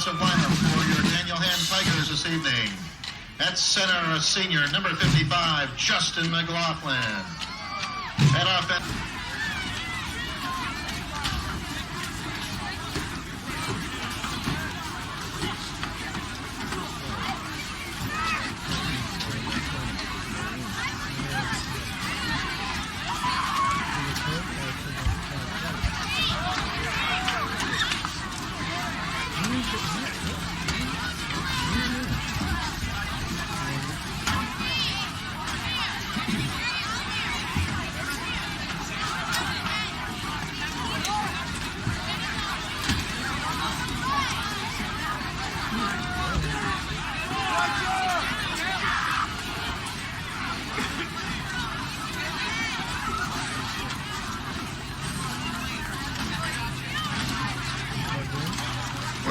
offensive lineup for your Daniel Hand Tigers this evening. At center, a senior, number 55, Justin McLaughlin. At offense.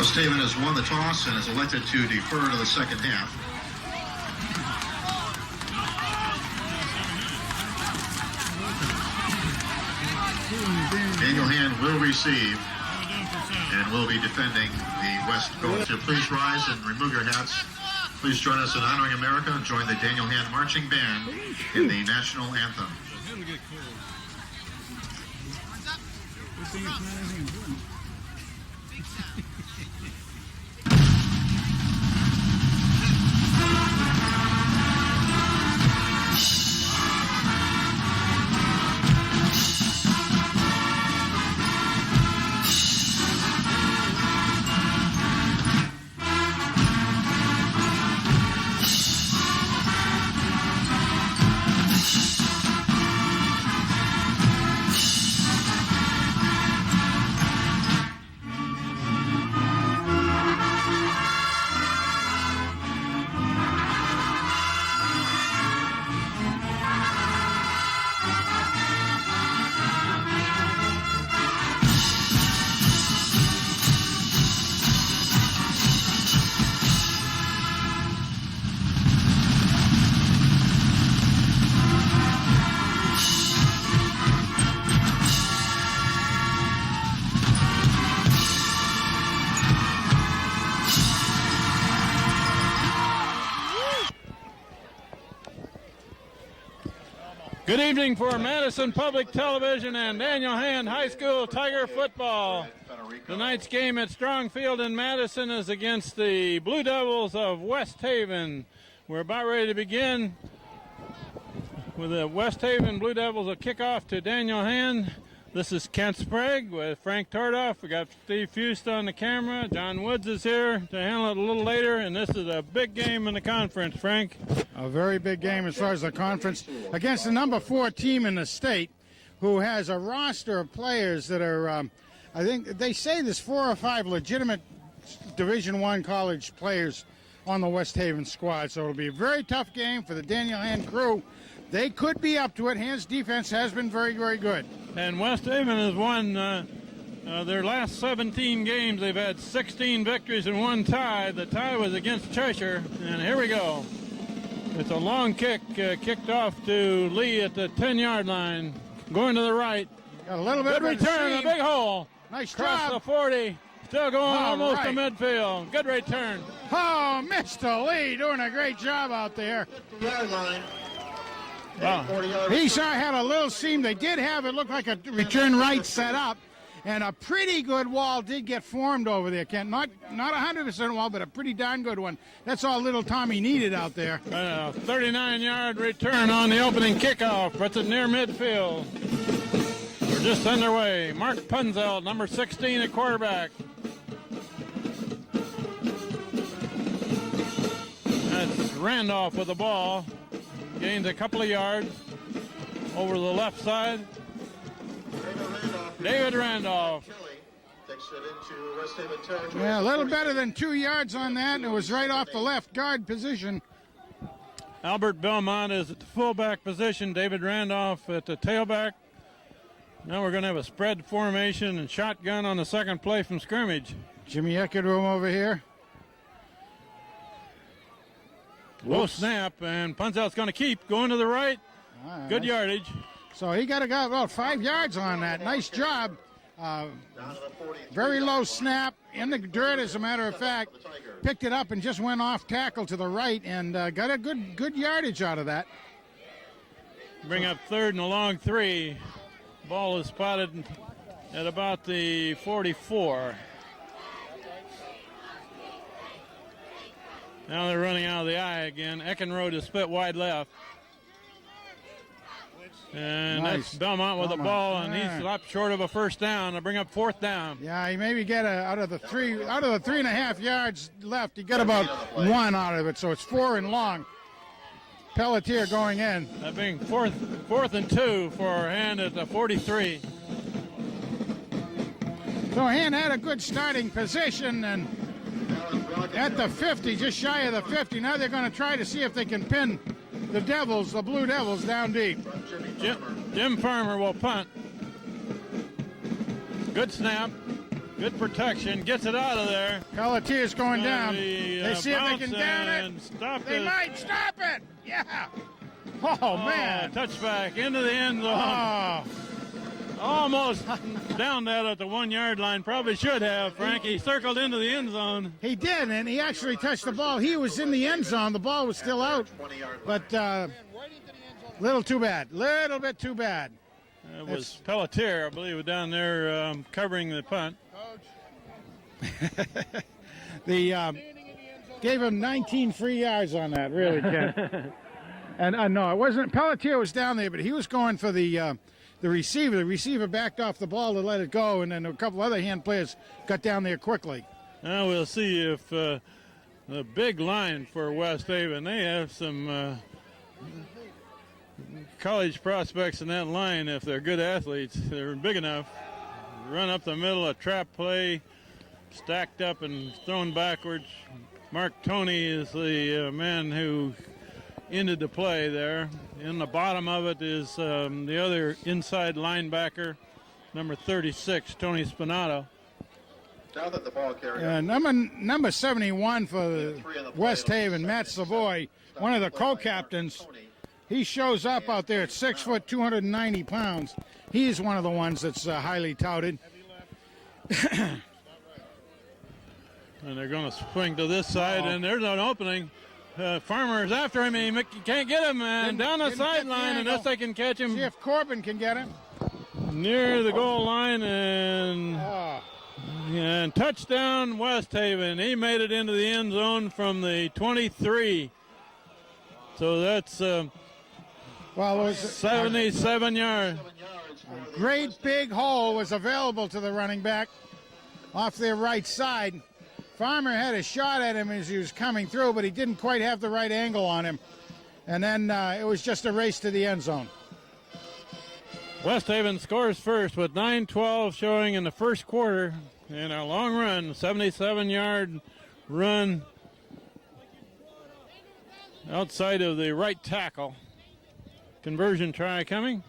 West Haven has won the toss and is elected to defer to the second half. Daniel Hand will receive and will be defending the West Coast. So please rise and remove your hats. Please join us in honoring America and join the Daniel Hand Marching Band in the national anthem. Good evening for Madison Public Television and Daniel Hand High School Tiger football. Tonight's game at Strong Field in Madison is against the Blue Devils of West Haven. We're about ready to begin with the West Haven Blue Devils. A kickoff to Daniel Hand. This is Kent Sprague with Frank Tardoff. We got Steve Fust on the camera. John Woods is here to handle it a little later, and this is a big game in the conference, Frank. A very big game as far as the conference against the number 4 team in the state, who has a roster of players that are, I think they say there's 4 or 5 legitimate Division I college players on the West Haven squad. So it'll be a very tough game for the Daniel Hand crew. They could be up to it. Hand's defense has been very, very good. And West Haven has won their last 17 games. They've had 16 victories and 1 tie. The tie was against Cheshire. And here we go. It's a long kick, kicked off to Lee at the 10-yard line. Going to the right. Got a little bit good of return, a big hole. Nice Across job. the 40. Still going almost right. to midfield. Good return. Oh, Mr. Lee doing a great job out there. He had a little seam. They did have it look like a return right set up, and a pretty good wall did get formed over there, Kent. Not 100% wall, but a pretty darn good one. That's all little Tommy needed out there. 39-yard return on the opening kickoff. Puts it near midfield. We're just underway. Mark Punzell, number 16 at quarterback. That's Randolph with the ball. Gains a couple of yards over the left side. David Randolph. Yeah, a little better than 2 yards on that, and it was right off the left guard position. Albert Belmont is at the fullback position. David Randolph at the tailback. Now we're going to have a spread formation and shotgun on the second play from scrimmage. Jimmy Eckerdrum over here. Low snap, and Punzel's going to keep going to the right. Good yardage. So he got about 5 yards on that. Nice job. Very low snap, in the dirt, as a matter of fact. Picked it up and just went off tackle to the right and got a good yardage out of that. Bring up third and a long 3. Ball is spotted at about the 44. Now they're running out of the eye again. Eckenrode is split wide left. And nice. That's Belmont with the ball, and he's up short of a first down. They'll bring up 4th down. Yeah, he maybe get out of the 3.5 yards left, he got about 1 out of it, so it's 4 and long. Pelletier going in. That being fourth and 2 for Hand at the 43. So Hand had a good starting position, and at the 50, just shy of the 50. Now they're going to try to see if they can pin the Blue Devils down deep. Jim Farmer will punt. Good snap. Good protection. Gets it out of there. Pelletier's going down. They see if they can down it. They might stop it. Yeah. Oh, man. Touchback into the end zone. Oh. Almost down that at the 1 yard line. Probably should have, Frank. He circled into the end zone. He did, and he actually touched the ball. He was in the end zone. The ball was still out. But little too bad. Little bit too bad. It was Pelletier, I believe, down there covering the punt. Gave him 19 free yards on that, really, Ken. And no, it wasn't. Pelletier was down there, but he was going for the receiver. The receiver backed off the ball to let it go, and then a couple other Hand players got down there quickly. Now we'll see if the big line for West Haven, they have some college prospects in that line. If they're good athletes, they're big enough. Run up the middle, a trap play, stacked up and thrown backwards. Mark Toney is the man who ended the play there. In the bottom of it is the other inside linebacker, number 36, Tony Spinato. Now that the ball carrier. Number 71 for West Haven, Matt Savoy, one of the co-captains. He shows up out there at 6 foot, 290 pounds. He's one of the ones that's highly touted. And they're going to swing to this side, and there's an opening. Farmer is after him, and he can't get him, and down the sideline unless they can catch him. See if Corbin can get him. Near the goal line, and touchdown West Haven. He made it into the end zone from the 23. So that's 77 yards. A great big hole was available to the running back off their right side. Farmer had a shot at him as he was coming through, but he didn't quite have the right angle on him. And then it was just a race to the end zone. West Haven scores first with 9:12 showing in the first quarter. And a long run, 77-yard run outside of the right tackle. Conversion try coming.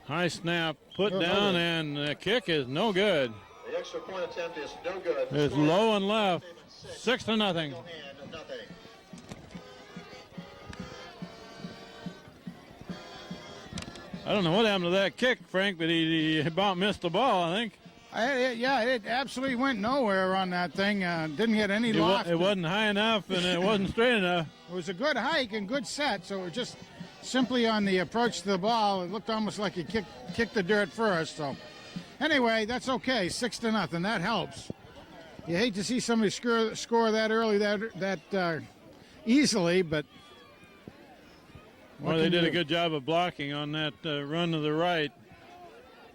High snap, put down, and the kick is no good. The extra point attempt is no good. It's low and left, 6-0. I don't know what happened to that kick, Frank, but he about missed the ball, I think. It absolutely went nowhere on that thing. Didn't get any loft. It wasn't high enough, and it wasn't straight enough. It was a good hike and good set, so it was just simply on the approach to the ball. It looked almost like he kicked the dirt first. So anyway, that's okay. 6-0. That helps. You hate to see somebody score that early, that easily, but. Well, they did a good job of blocking on that run to the right.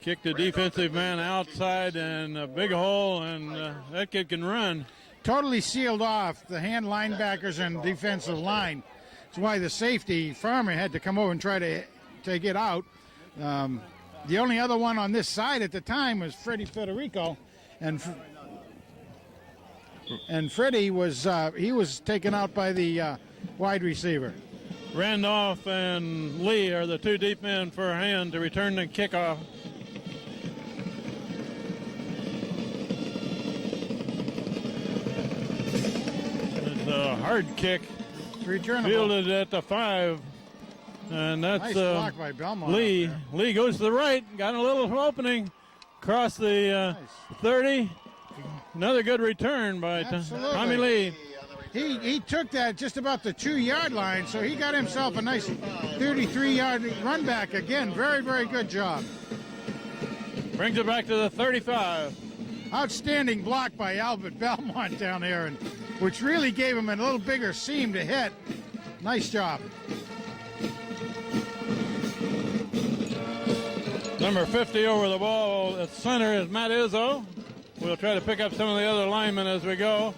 Kicked the defensive man outside and a big hole, and that kid can run. Totally sealed off the Hand linebackers and defensive line. That's why the safety, Farmer, had to come over and try to take it out. The only other one on this side at the time was Freddie Federico, and Freddie was taken out by the wide receiver. Randolph and Lee are the two deep men for Hand to return the kickoff. It's a hard kick. Fielded at the 5. And that's nice block by Belmont Lee. Lee goes to the right. Got a little opening. across the 30. Another good return by Tommy Lee. He took that just about the 2-yard line, so he got himself a nice 33-yard run back again. Very, very good job. Brings it back to the 35. Outstanding block by Albert Belmont down there, which really gave him a little bigger seam to hit. Nice job. Number 50 over the ball at center is Matt Izzo. We'll try to pick up some of the other linemen as we go.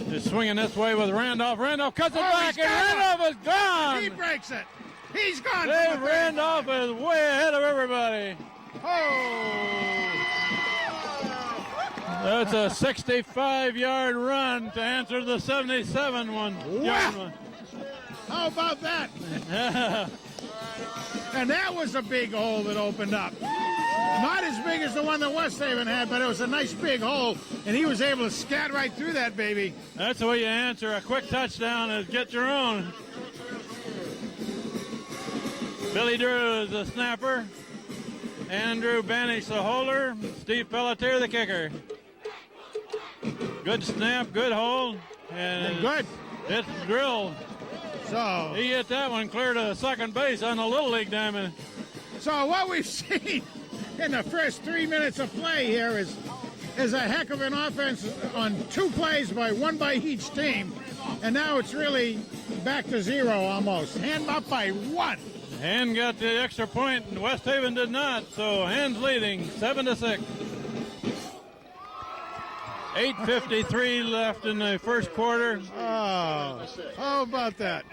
Just swinging this way with Randolph. Randolph cuts it back, and Randolph is gone. He breaks it. He's gone. Dave Randolph is way ahead of everybody. Oh! That's a 65-yard run to answer the 77 one. Wow. How about that? And that was a big hole that opened up. Not as big as the one that West Haven had, but it was a nice big hole, and he was able to scat right through that baby. That's the way you answer a quick touchdown, is get your own. Billy Drew is the snapper. Andrew Banish the holder. Steve Pelletier the kicker. Good snap, good hold, and good. It's drilled. So he hit that one clear to second base on the Little League diamond. So what we've seen in the first 3 minutes of play here is a heck of an offense on 2 plays by each team, and now it's really back to 0 almost. Hand up by 1. Hand got the extra point, and West Haven did not. So Hand's leading 7-6. 8:53 left in the first quarter. Oh, how about that?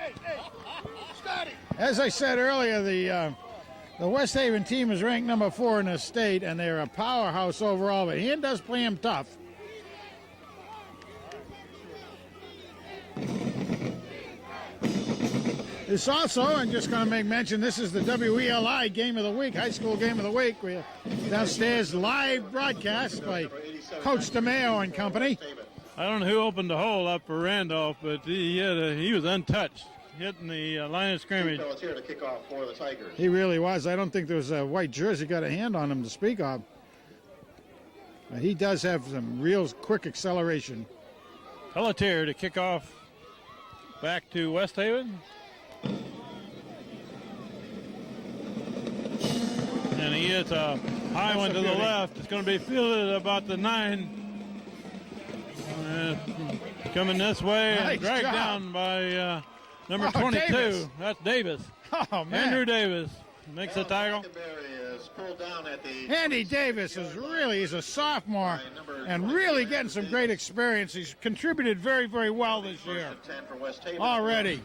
As I said earlier, the West Haven team is ranked number 4 in the state, and they're a powerhouse overall, but Hand does play them tough. This also, I'm just going to make mention, this is the WELI Game of the Week, High School Game of the Week. We're downstairs live broadcast by Coach DeMeo and company. I don't know who opened the hole up for Randolph, but he was untouched, hitting the line of scrimmage. Here to kick off for the Tigers. He really was. I don't think there was a white jersey got a hand on him to speak of. He does have some real quick acceleration. Pelletier to kick off back to West Haven. And he hits a high one to the left. It's going to be fielded about the 9. Coming this way and dragged down by number 22. Davis. That's Davis. Oh, man. Andrew Davis makes the tackle. Andy Davis he's a sophomore and really getting some great experience. He's contributed very, very well this year. Already.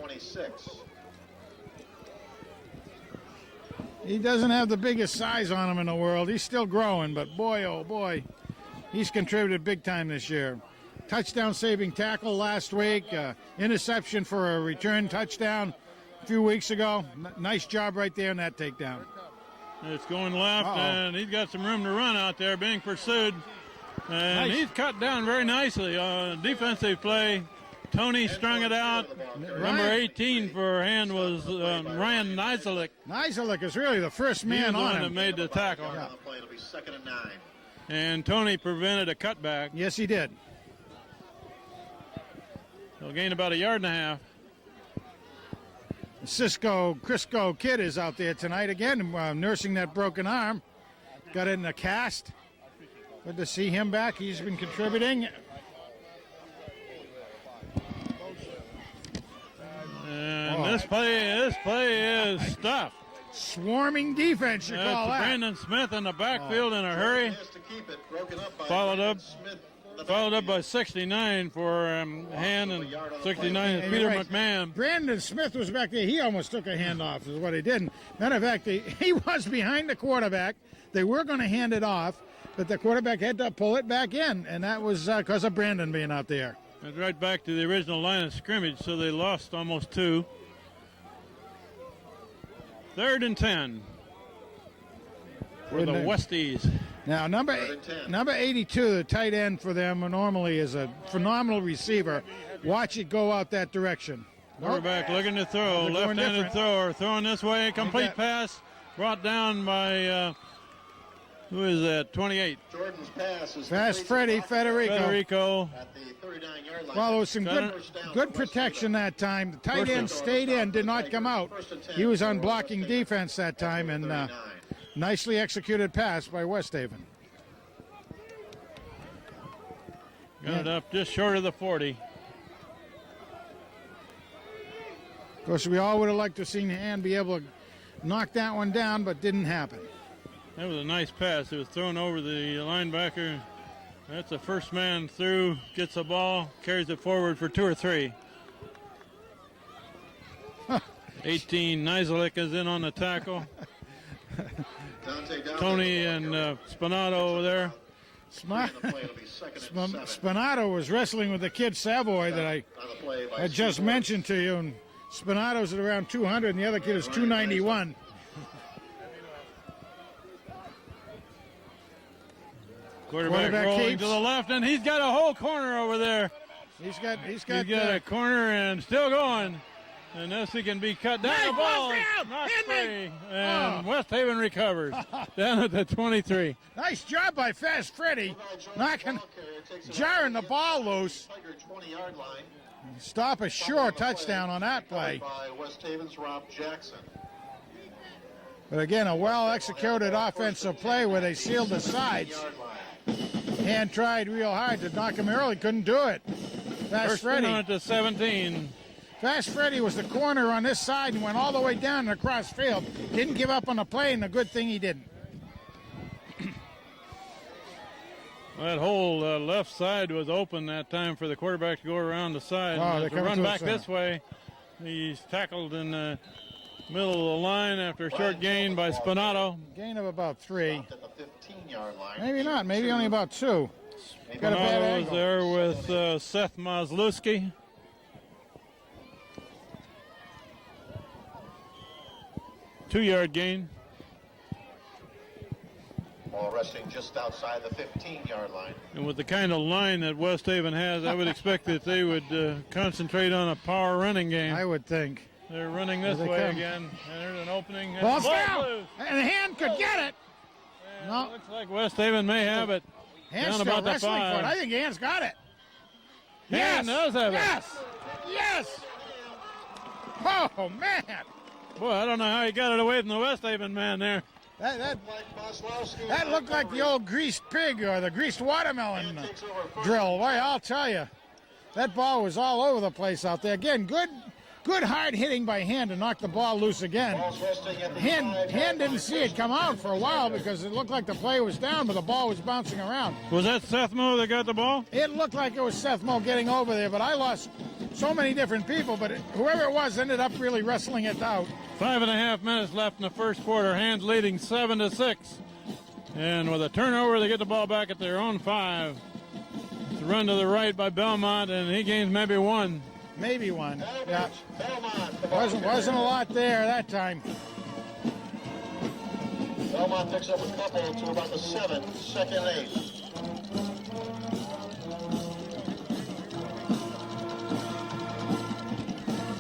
He doesn't have the biggest size on him in the world. He's still growing, but boy, oh boy, he's contributed big time this year. Touchdown saving tackle last week, interception for a return touchdown a few weeks ago. Nice job right there in that takedown. It's going left, and he's got some room to run out there being pursued. And he's cut down very nicely on defensive play. Tony strung it out. Number 18 for Hand was Ryan Nizelik. Nizelik is really the first man on him. That made the tackle. Yeah. It'll be 2nd and 9. And Tony prevented a cutback. Yes, he did. He'll gain about 1.5 yards. Crisco kid is out there tonight again, nursing that broken arm. Got it in a cast. Good to see him back. He's been contributing. And this play is stuff. Swarming defense, you call that. Brandon Smith in the backfield in a hurry. Followed up by 69 for Hand, and 69 is Peter McMahon. Brandon Smith was back there. He almost took a handoff is what he did. Matter of fact, he was behind the quarterback. They were going to hand it off, but the quarterback had to pull it back in, and that was because of Brandon being out there. It's right back to the original line of scrimmage, so they lost almost 2. 3rd and 10 for the Westies. Now, number 82, the tight end for them normally is a phenomenal receiver. Watch it go out that direction. Quarterback looking to throw, left-handed thrower, throwing this way, complete pass, brought down by Who is that? 28. Jordan's pass is Fast Freddy Federico. at the 39-yard line. Well, there was some good protection that time. The tight end stayed in, did not come out. He was on blocking defense that time, and nicely executed pass by West Haven. Got it up just short of the 40. Of course, we all would have liked to have seen Hand be able to knock that one down, but didn't happen. That was a nice pass. It was thrown over the linebacker. That's the first man through, gets the ball, carries it forward for 2 or 3. 18, Nizelik is in on the tackle. Tony and Spinato over there. Spinato was wrestling with the kid Savoy that I had just mentioned to you, and Spinato's at around 200, and the other kid is 291. Quarterback rolling keeps to the left, and he's got a whole corner over there. He's got a corner and still going. Unless he can be cut down, the ball knocked free, and West Haven recovers down at the 23. Nice job by Fast Freddy, jarring the ball loose. Stop a sure touchdown on that play. But again, a well-executed offensive play where they sealed the sides. Hand tried real hard to knock him early, couldn't do it. Fast Freddy. On to 17. Fast Freddy was the corner on this side and went all the way down and across field. Didn't give up on the play, and a good thing he didn't. That whole left side was open that time for the quarterback to go around the side. Oh, to run back this way. He's tackled in the middle of the line after a short gain by Spinato. Gain of about 3. Maybe not. Maybe only about 2. Got a bad Spinato angle. is there with Seth Maslewski. Two-yard gain. Ball resting just outside the 15-yard line. And with the kind of line that West Haven has, I would expect that they would concentrate on a power running game. I would think. They're running this way again. And there's an opening. Ball's down. And the Hand could get it. No. Looks like West Haven may have it. Hand's down still about the wrestling 5. for it. I think Hand's got it. Hand does have it. Yes. Oh, man. Boy, I don't know how he got it away from the West Haven man there. That looked like the old greased pig or the greased watermelon drill. Boy, I'll tell you, that ball was all over the place out there. Again, good hard hitting by Hand to knock the ball loose again. Hand didn't see it come out for a while because it looked like the play was down, but the ball was bouncing around. Was that Seth Moe that got the ball? It looked like it was Seth Moe getting over there, but I lost so many different people, but whoever it was ended up really wrestling it out. 5.5 minutes left in the first quarter. Hands leading 7-6. And with a turnover, they get the ball back at their own 5. It's a run to the right by Belmont, and he gains maybe 1. Maybe 1. Yeah. Wasn't a lot there that time. Belmont picks up a couple to about the 7, 2nd and 8.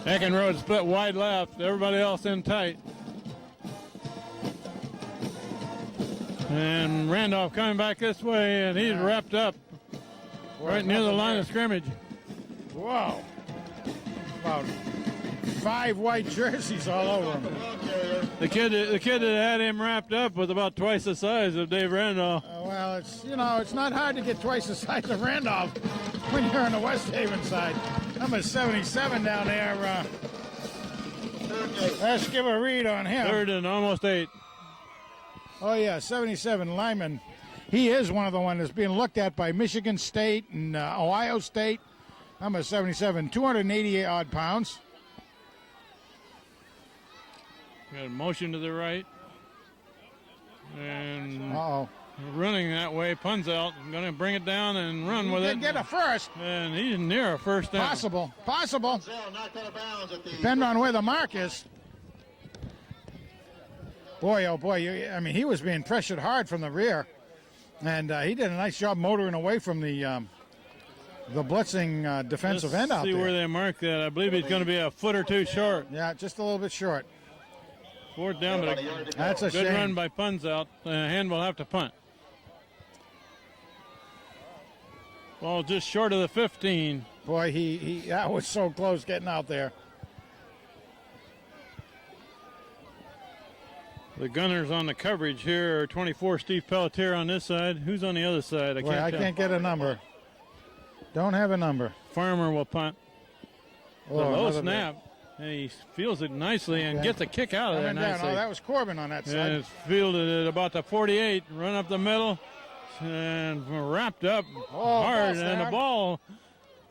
Eckenrode split wide left. Everybody else in tight. And Randolph coming back this way, and he's wrapped up right near the line of scrimmage. Wow. About 5 white jerseys all over him. The kid that had him wrapped up was about twice the size of Dave Randolph. Well, it's not hard to get twice the size of Randolph when you're on the West Haven side. Number 77 down there. Let's give a read on him. 3rd and almost 8. Oh, yeah, 77, Lyman. He is one of the ones that's being looked at by Michigan State and Ohio State. Number 77, 288-odd pounds. Got a motion to the right. And Uh-oh. running that way. Punzelt going to bring it down and run with it. Get a first. And he's near a first down. Possible. Depending on where the mark is. Boy, oh boy, he was being pressured hard from the rear. And he did a nice job motoring away from the blitzing defensive end out there. See where they mark that. I believe he's going to be a foot or two short. Yeah, just a little bit short. Fourth down, but That's a good shame. run by Punzout. Hand will have to punt. Ball just short of the 15. Boy, he that was so close getting out there. The Gunners on the coverage here are 24 Steve Pelletier on this side. Who's on the other side? I can't get a number. Don't have a number. Farmer will punt. Oh, low snap. And he feels it nicely and gets a kick out of there nicely. Oh, that was Corbin on that side. And it's fielded at about the 48. Run up the middle and wrapped up hard. And the ball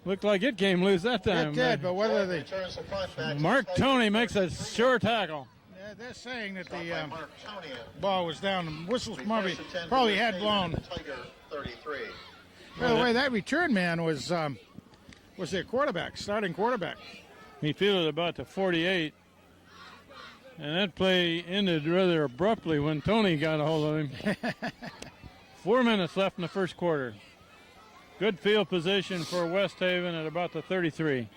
looked like it came loose that time. It did, but whether they... Mark Tony makes a sure tackle. They're saying that the ball was down. The whistles probably had blown. By the way, that return man was their quarterback, starting quarterback. He fielded about the 48. And that play ended rather abruptly when Tony got a hold of him. 4 minutes left in the first quarter. Good field position for West Haven at about the 33.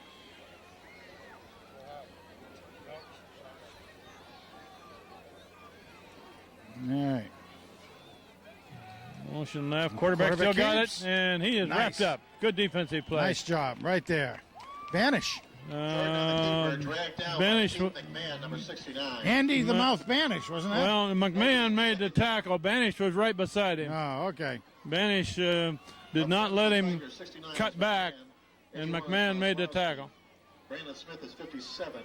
All right. Motion left. Quarterback still got keeps. it, and he is wrapped up. Good defensive play. Nice job right there. Banish. Banish. Andy the Mouth Banish, wasn't that? Well, McMahon made the tackle. Banish was right beside him. Oh, okay. Banish did not let him cut back, and McMahon made the tackle. Brandon Smith is 57.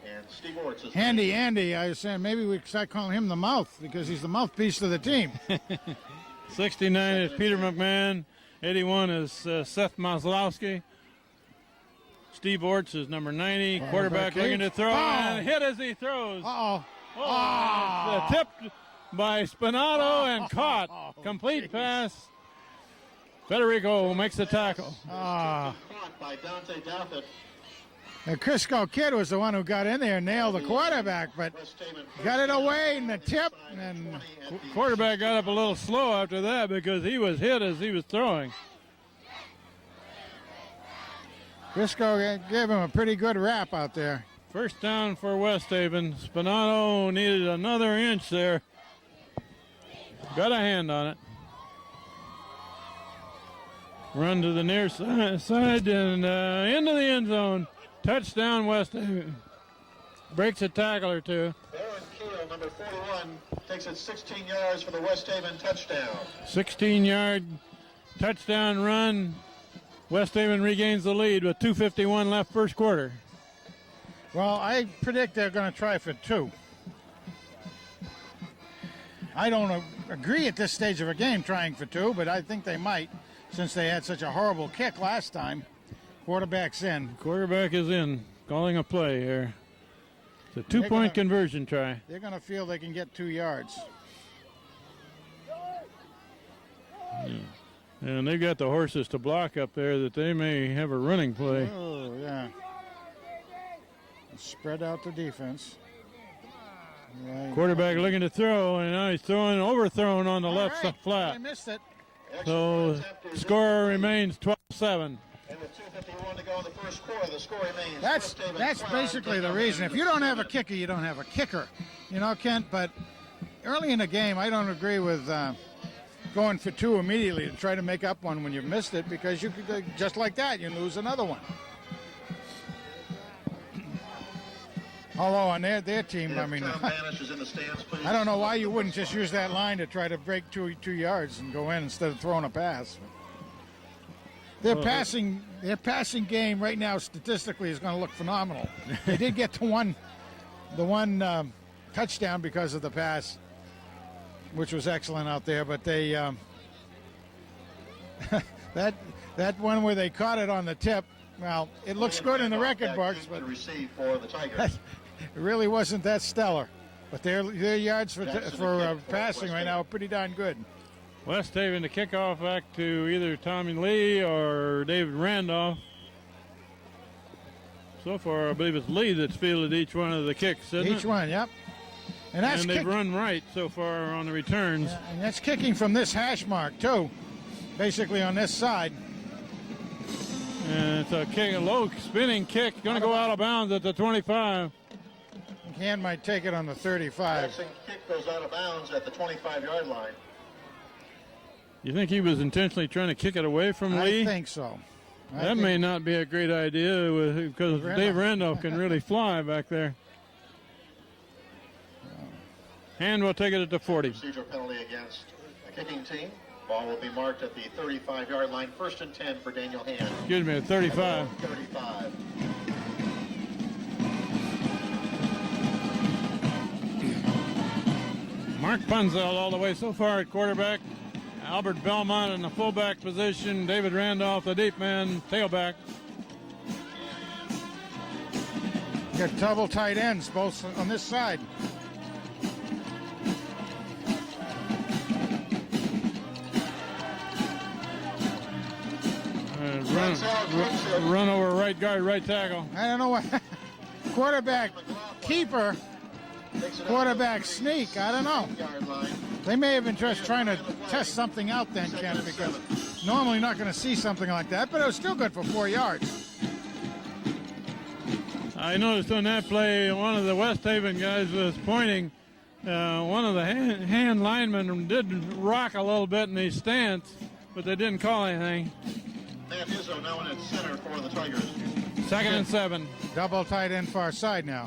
And Steve Orts is Andy, I was saying maybe we could start calling him the Mouth because he's the mouthpiece of the team. 69 is Peter McMahon. 81 is Seth Maslowski. Steve Orts is number 90. Quarterback looking to throw and hit as he throws. Tipped by Spinato and caught. Complete pass. Federico makes the tackle. Caught by Dante Douthit. The Crisco kid was the one who got in there and nailed the quarterback, but got it away in the tip. And quarterback got up a little slow after that because he was hit as he was throwing. Crisco gave him a pretty good wrap out there. First down for West Haven. Spinato needed another inch there. Got a hand on it. Run to the near side and into the end zone. Touchdown, West Haven. Breaks a tackle or two. Aaron Keel, number 41, takes it 16 yards for the West Haven touchdown. 16-yard touchdown run. West Haven regains the lead with 2:51 left first quarter. Well, I predict they're going to try for 2. I don't agree at this stage of a game trying for 2, but I think they might since they had such a horrible kick last time. Quarterback's in. Quarterback is in, calling a play here. It's a 2-point conversion try. They're going to feel they can get 2 yards. Yeah. And they've got the horses to block up there that they may have a running play. Oh, yeah. Spread out the defense. Right. Quarterback looking to throw, and now he's overthrown on the left flat. I missed it. So score remains 12-7. And with 2:51 to go in the first quarter, the score remains. That's basically the reason. If you don't have a kicker, you don't have a kicker. You know, Kent, but early in the game, I don't agree with going for 2 immediately to try to make up one when you've missed it because you could, just like that, you lose another one. Although on their team, I mean, I don't know why you wouldn't just use that line to try to break 2 yards and go in instead of throwing a pass. Their passing game right now statistically is going to look phenomenal. They did get to the one touchdown because of the pass, which was excellent out there. But they that one where they caught it on the tip. Well, it looks good in the record books, but it really wasn't that stellar. But their yards for passing right now are pretty darn good. West Haven to kickoff back to either Tommy Lee or David Randolph. So far, I believe it's Lee that's fielded each one of the kicks, isn't it? Each one, yep. And they've run right so far on the returns. Yeah, and that's kicking from this hash mark, too, basically on this side. And it's a low spinning kick, going to go out of bounds at the 25. Hand might take it on the 35. Passing kick goes out of bounds at the 25-yard line. You think he was intentionally trying to kick it away from Lee? I think so. That may not be a great idea because Dave Randolph can really fly back there. Hand will take it at the 40. Procedural penalty against the kicking team. Ball will be marked at the 35-yard line. 1st and 10 for Daniel Hand. Excuse me, at 35. 35. Mark Punzel all the way so far at quarterback. Albert Belmont in the fullback position. David Randolph, the deep man, tailback. Got double tight ends both on this side. Run over right guard, right tackle. I don't know what. Quarterback keeper, quarterback sneak. I don't know. They may have been just trying to test something out then, Ken, because normally not going to see something like that, but it was still good for 4 yards. I noticed on that play, one of the West Haven guys was pointing. One of the hand linemen did rock a little bit in his stance, but they didn't call anything. Matt Izzo now in at center for the Tigers. 2nd and 7. Double tight end far side now.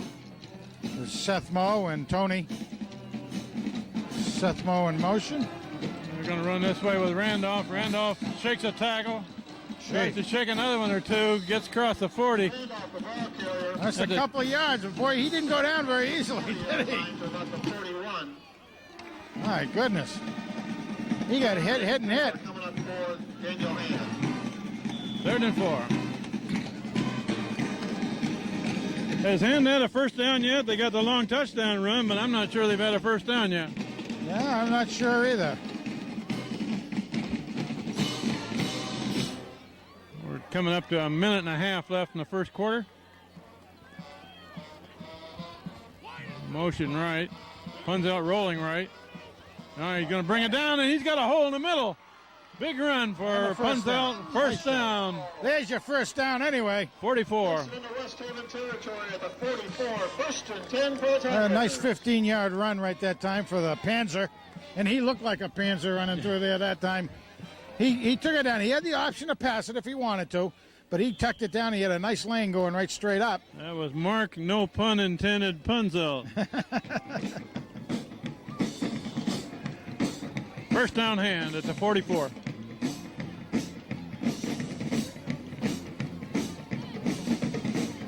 There's Seth Moe and Tony. Seth Moe in motion. We're going to run this way with Randolph. Randolph shakes a tackle. Tries to shake another one or two. Gets across the 40. That's a couple of yards. But boy, he didn't go down very easily, did he? My goodness. He got hit and hit. Coming up for Daniel Hand. 3rd and 4. Has Hand had a first down yet? They got the long touchdown run, but I'm not sure they've had a first down yet. Yeah, I'm not sure either. We're coming up to a minute and a half left in the first quarter. Motion right. Pun's out rolling right. Now he's going to bring it down, and he's got a hole in the middle. Big run for Punzel. First down. There's your first down anyway. 44. Into West Haven territory at the 44. 1st and 10 for the Tigers. A nice 15-yard run right that time for the Panzer. And he looked like a Panzer running through there that time. He took it down. He had the option to pass it if he wanted to, but he tucked it down. He had a nice lane going right straight up. That was Mark, no pun intended, Punzel. First down Hand at the 44.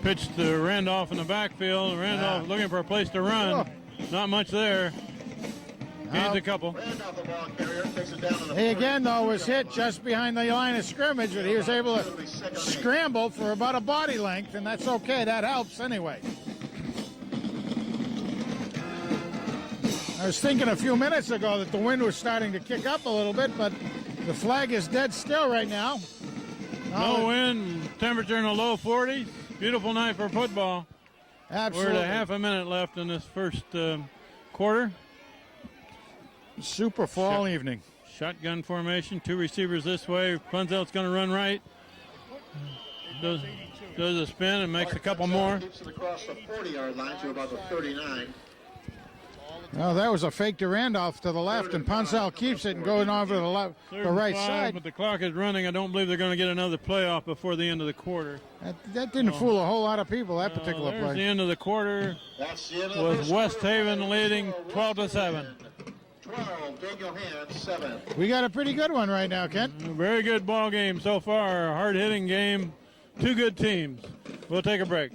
Pitch to Randolph in the backfield. Randolph looking for a place to run. Not much there. Gains a couple. Randolph, the ball carrier, takes it down to the He again, though, was hit just behind the line of scrimmage, but he was able to scramble for about a body length, and that's okay. That helps anyway. I was thinking a few minutes ago that the wind was starting to kick up a little bit, but the flag is dead still right now. No wind, temperature in the low 40s. Beautiful night for football. Absolutely. We're at a half a minute left in this first quarter. Super fall evening. Shotgun formation, 2 receivers this way. Punzel's going to run right. Does a spin and makes a couple more. Keeps it across the 40-yard line to about the 39. Well, that was a fake to Randolph to the left, and Punzel keeps it and going over to the right side. But the clock is running. I don't believe they're going to get another playoff before the end of the quarter. That didn't fool a whole lot of people, that particular There's play. the end of the quarter That's the end of with West Haven leading 12-7. 12, Daniel Hand, 7. We got a pretty good one right now, Kent. Very good ball game so far. Hard-hitting game. 2 good teams. We'll take a break.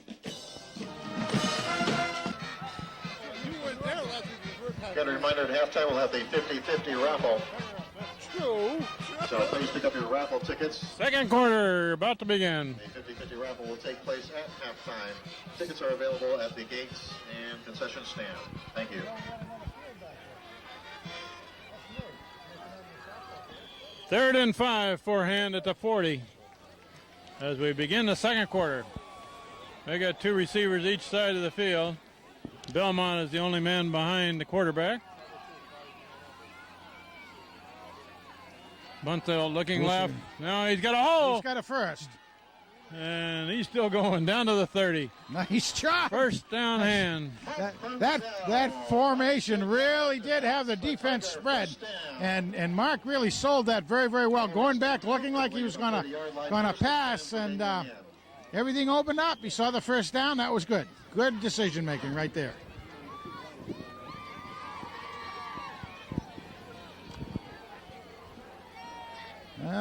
Got a reminder at halftime we'll have the 50-50 raffle. So please pick up your raffle tickets. Second quarter about to begin. The 50-50 raffle will take place at halftime. Tickets are available at the gates and concession stand. Thank you. Third and 5 for Hand at the 40 as we begin the second quarter. They got 2 receivers each side of the field. Belmont is the only man behind the quarterback. Buntel looking left. Now he's got a hole. He's got a first. And he's still going down to the 30. Nice job. First down hand. That formation really did have the defense spread, and Mark really sold that very, very well. Going back, looking like he was gonna pass, and everything opened up. He saw the first down. That was good. Good decision making right there.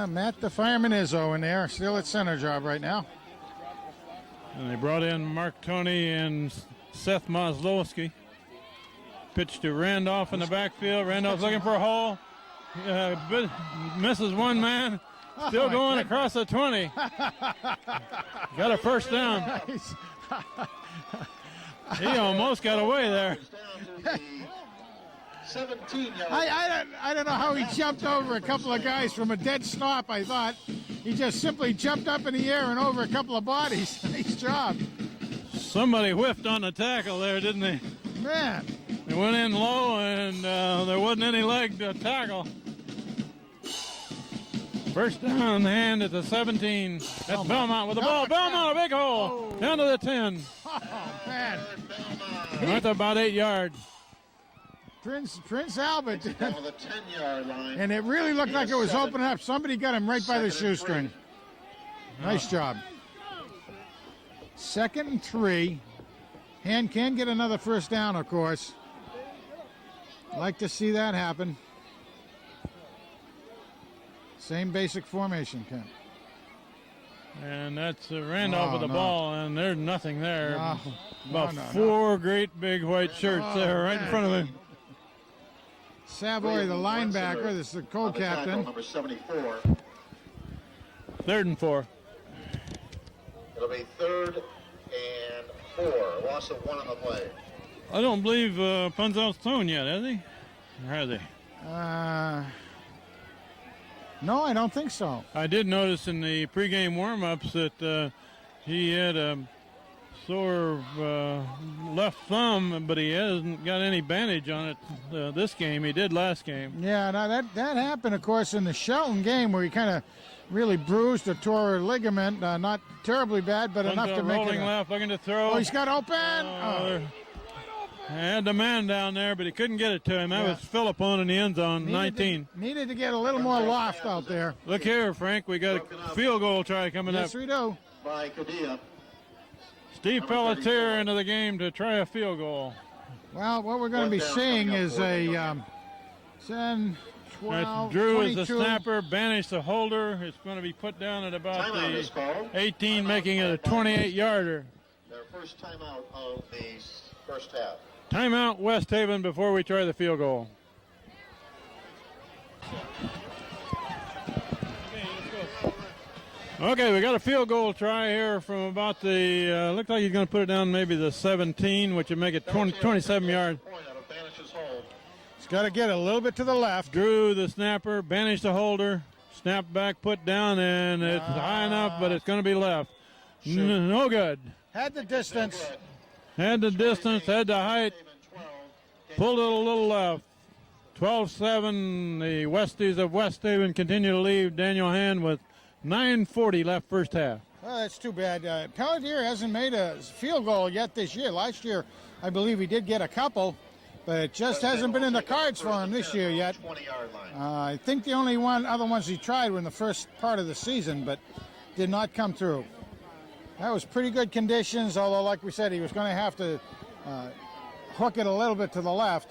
Matt the Fireman Izzo in there, still at center job right now. And they brought in Mark Toney and Seth Maslowski. Pitch to Randolph in the backfield. Randolph's looking for a hole. Misses one man. Still going across the 20. Got a first down. Nice. He almost got away there. 17-yard. I don't know how he jumped over a couple of guys from a dead stop, I thought. He just simply jumped up in the air and over a couple of bodies. Nice job. Somebody whiffed on the tackle there, didn't they? Man. They went in low, and there wasn't any leg to tackle. First down hand at the 17. That's Belmont with the ball. Belmont, a big hole. Down to the 10. Oh, man. That's about 8 yards. Prince Albert. Down the 10-yard line. And it really looked like it was opening up. Somebody got him right by the shoestring. Nice job. 2nd and 3. Hand can get another first down, of course. Like to see that happen. Same basic formation, Ken. And that's Randolph with the ball, and there's nothing there. About No. four great big white shirts there right in front of him. Savoy, the linebacker, this is the co-captain. Number 74. 3rd and 4. It'll be 3rd and 4. Loss of 1 on the play. I don't believe Punzel's thrown yet, has he? Or has he? No, I don't think so. I did notice in the pregame warm-ups that he had a sore left thumb, but he hasn't got any bandage on it this game. He did last game. Yeah, now that happened, of course, in the Shelton game where he kind of really bruised or tore a ligament. Not terribly bad, but enough to make it. Rolling left, looking to throw. Oh, he's got open. Had the man down there, but he couldn't get it to him. That was Philippone in the end zone, 19. Needed to get a little more loft out there. Look here, Frank. We got a field goal try coming up. Yes, we do. By Cadilla. Steve Pelletier into the game to try a field goal. Well, what we're going to be seeing is a 10, 12, Drew 22. is the snapper, Banish the holder. It's going to be put down at about the 18, making it a 28-yarder. Their first timeout of the first half. Timeout, West Haven, before we try the field goal. Okay, we got a field goal try here from about the, looks like he's going to put it down maybe the 17, which would make it 27 yards. He's got to get a little bit to the left. Drew, the snapper, Banish the holder, snap back, put down, and it's high enough, but it's going to be left. No good. Had the distance. Had the distance, had the height, pulled it a little left. 12-7, the Westies of West Haven continue to lead Daniel Hand with 9:40 left first half. Well, that's too bad. Pelletier hasn't made a field goal yet this year. Last year, I believe he did get a couple, but it just hasn't been in the cards for him this year yet. I think the only other ones he tried were in the first part of the season, but did not come through. That was pretty good conditions, although, like we said, he was going to have to hook it a little bit to the left.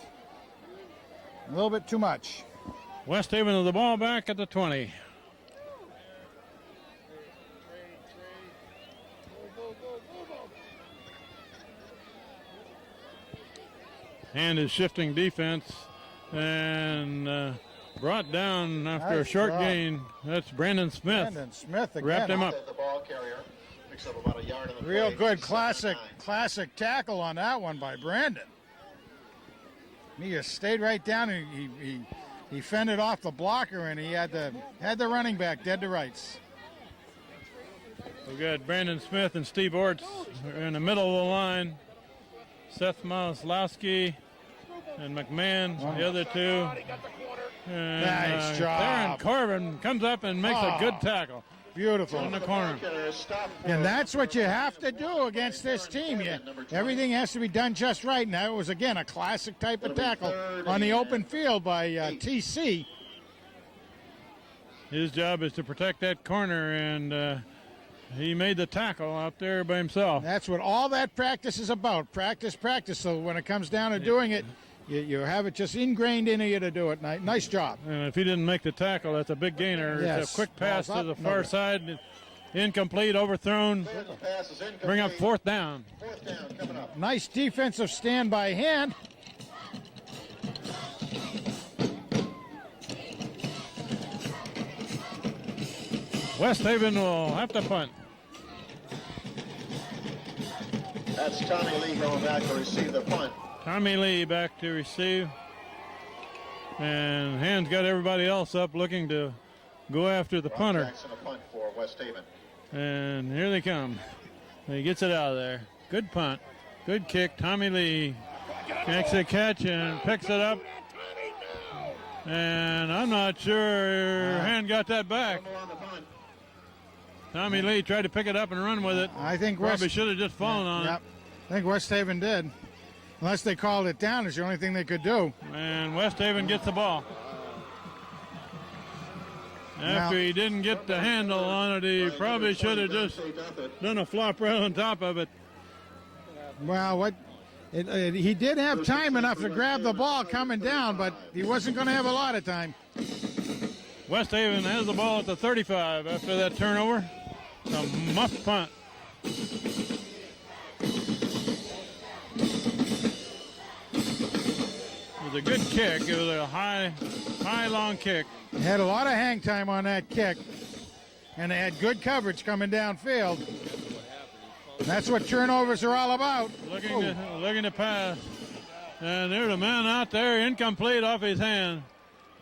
A little bit too much. West Haven with the ball back at the 20. And his shifting defense and brought down after a short gain. That's Brandon Smith. Brandon Smith again. Wrapped him up. The ball carrier picks up about a yard in the Real play. good classic tackle on that one by Brandon. He just stayed right down and he fended off the blocker, and he had the running back dead to rights. We got Brandon Smith and Steve Orts in the middle of the line. Seth Maslowski and McMahon, the other two. And, Nice job. Darren Corbin comes up and makes a good tackle. Beautiful. In the corner. And that's what you have to do against this team. Everything has to be done just right. And that was, again, a classic type of tackle on the open field by TC. His job is to protect that corner, and he made the tackle out there by himself. That's what all that practice is about. Practice, practice. So when it comes down to doing it, you have it just ingrained in you to do it. Nice job. And if he didn't make the tackle, that's a big gainer. Yes. It's a quick pass Ball's to the up. far side. Incomplete, overthrown. Bring up fourth down. Nice defensive stand by hand. West Haven will have to punt. That's Tommy Lee going back to receive the punt. Tommy Lee back to receive. And Hand's got everybody else up looking to go after the punter. Jackson a punt for West Haven. And here they come. He gets it out of there. Good punt. Good kick. Tommy Lee makes a catch and picks it up. And I'm not sure Hand got that back. Tommy Lee tried to pick it up and run with it. I think Probably should have just fallen on it. I think West Haven did. Unless they called it down, it's the only thing they could do. And West Haven gets the ball. After he didn't get the handle on it, he probably should have just done a flop right on top of it. Well, he did have time enough to grab the ball coming down, but he wasn't going to have a lot of time. West Haven has the ball at the 35 after that turnover. It's a muff punt. It was a good kick. It was a high, long kick. They had a lot of hang time on that kick, and they had good coverage coming downfield. That's what turnovers are all about. Looking to pass. And there's a man out there, incomplete off his hand.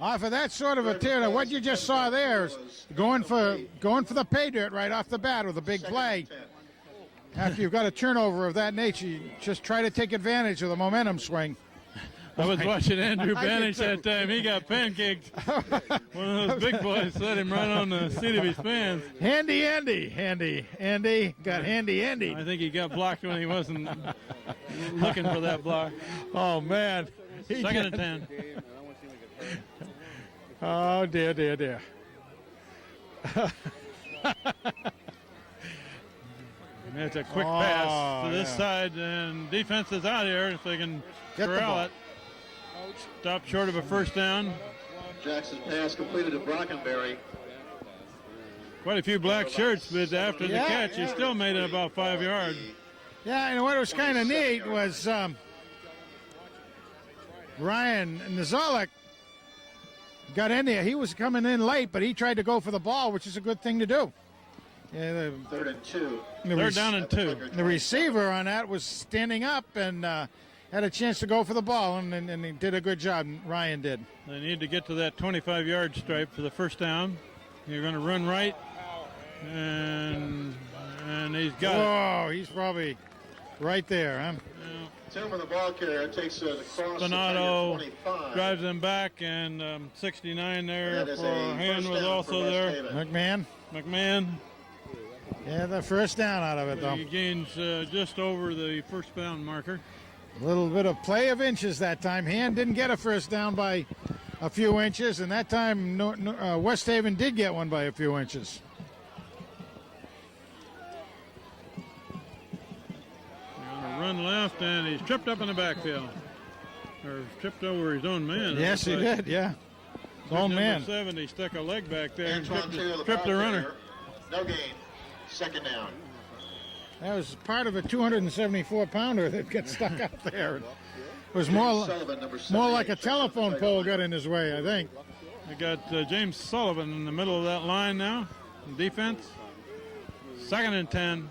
Off of that sort of a tear, what you just saw there is going for the pay dirt right off the bat with a big play. After you've got a turnover of that nature, you just try to take advantage of the momentum swing. I was watching Andrew Banish that time. He got pancaked. One of those big boys set him right on the seat of his pants. Handy Andy got Handy Andy. I think he got blocked when he wasn't looking for that block. Oh, man. Second and 10. Oh, dear. It's a quick pass to this side, and defense is out here if they can corral it. Stop short of a first down. Jackson's pass completed to Brockenberry. Quite a few black shirts, but after the catch, he still made it about 5 yards. Yeah, and what was kind of neat was Ryan Nazalek got in there. He was coming in late, but he tried to go for the ball, which is a good thing to do. Yeah, Third and 2. Third down and 2. The receiver on that was standing up and had a chance to go for the ball, and he did a good job. Ryan did. They need to get to that 25-yard stripe for the first down. You're going to run right, and he's got it. Oh, he's probably right there, huh? Tim with the ball carrier takes the cross. Spinato drives them back, and 69 there for Hand was also there. McMahon. Yeah, the first down out of it, though. He gains just over the first down marker. A little bit of play of inches that time. Hand didn't get a first down by a few inches, and that time West Haven did get one by a few inches. They're going to run left, and he's tripped up in the backfield. Or tripped over his own man. Yes, he did, yeah. His own man. 7, he stuck a leg back there and Antoine tripped the runner. No gain. Second down. That was part of a 274-pounder that got stuck up there. It was more like a telephone pole got in his way, I think. We got James Sullivan in the middle of that line now. Defense. Second and 10.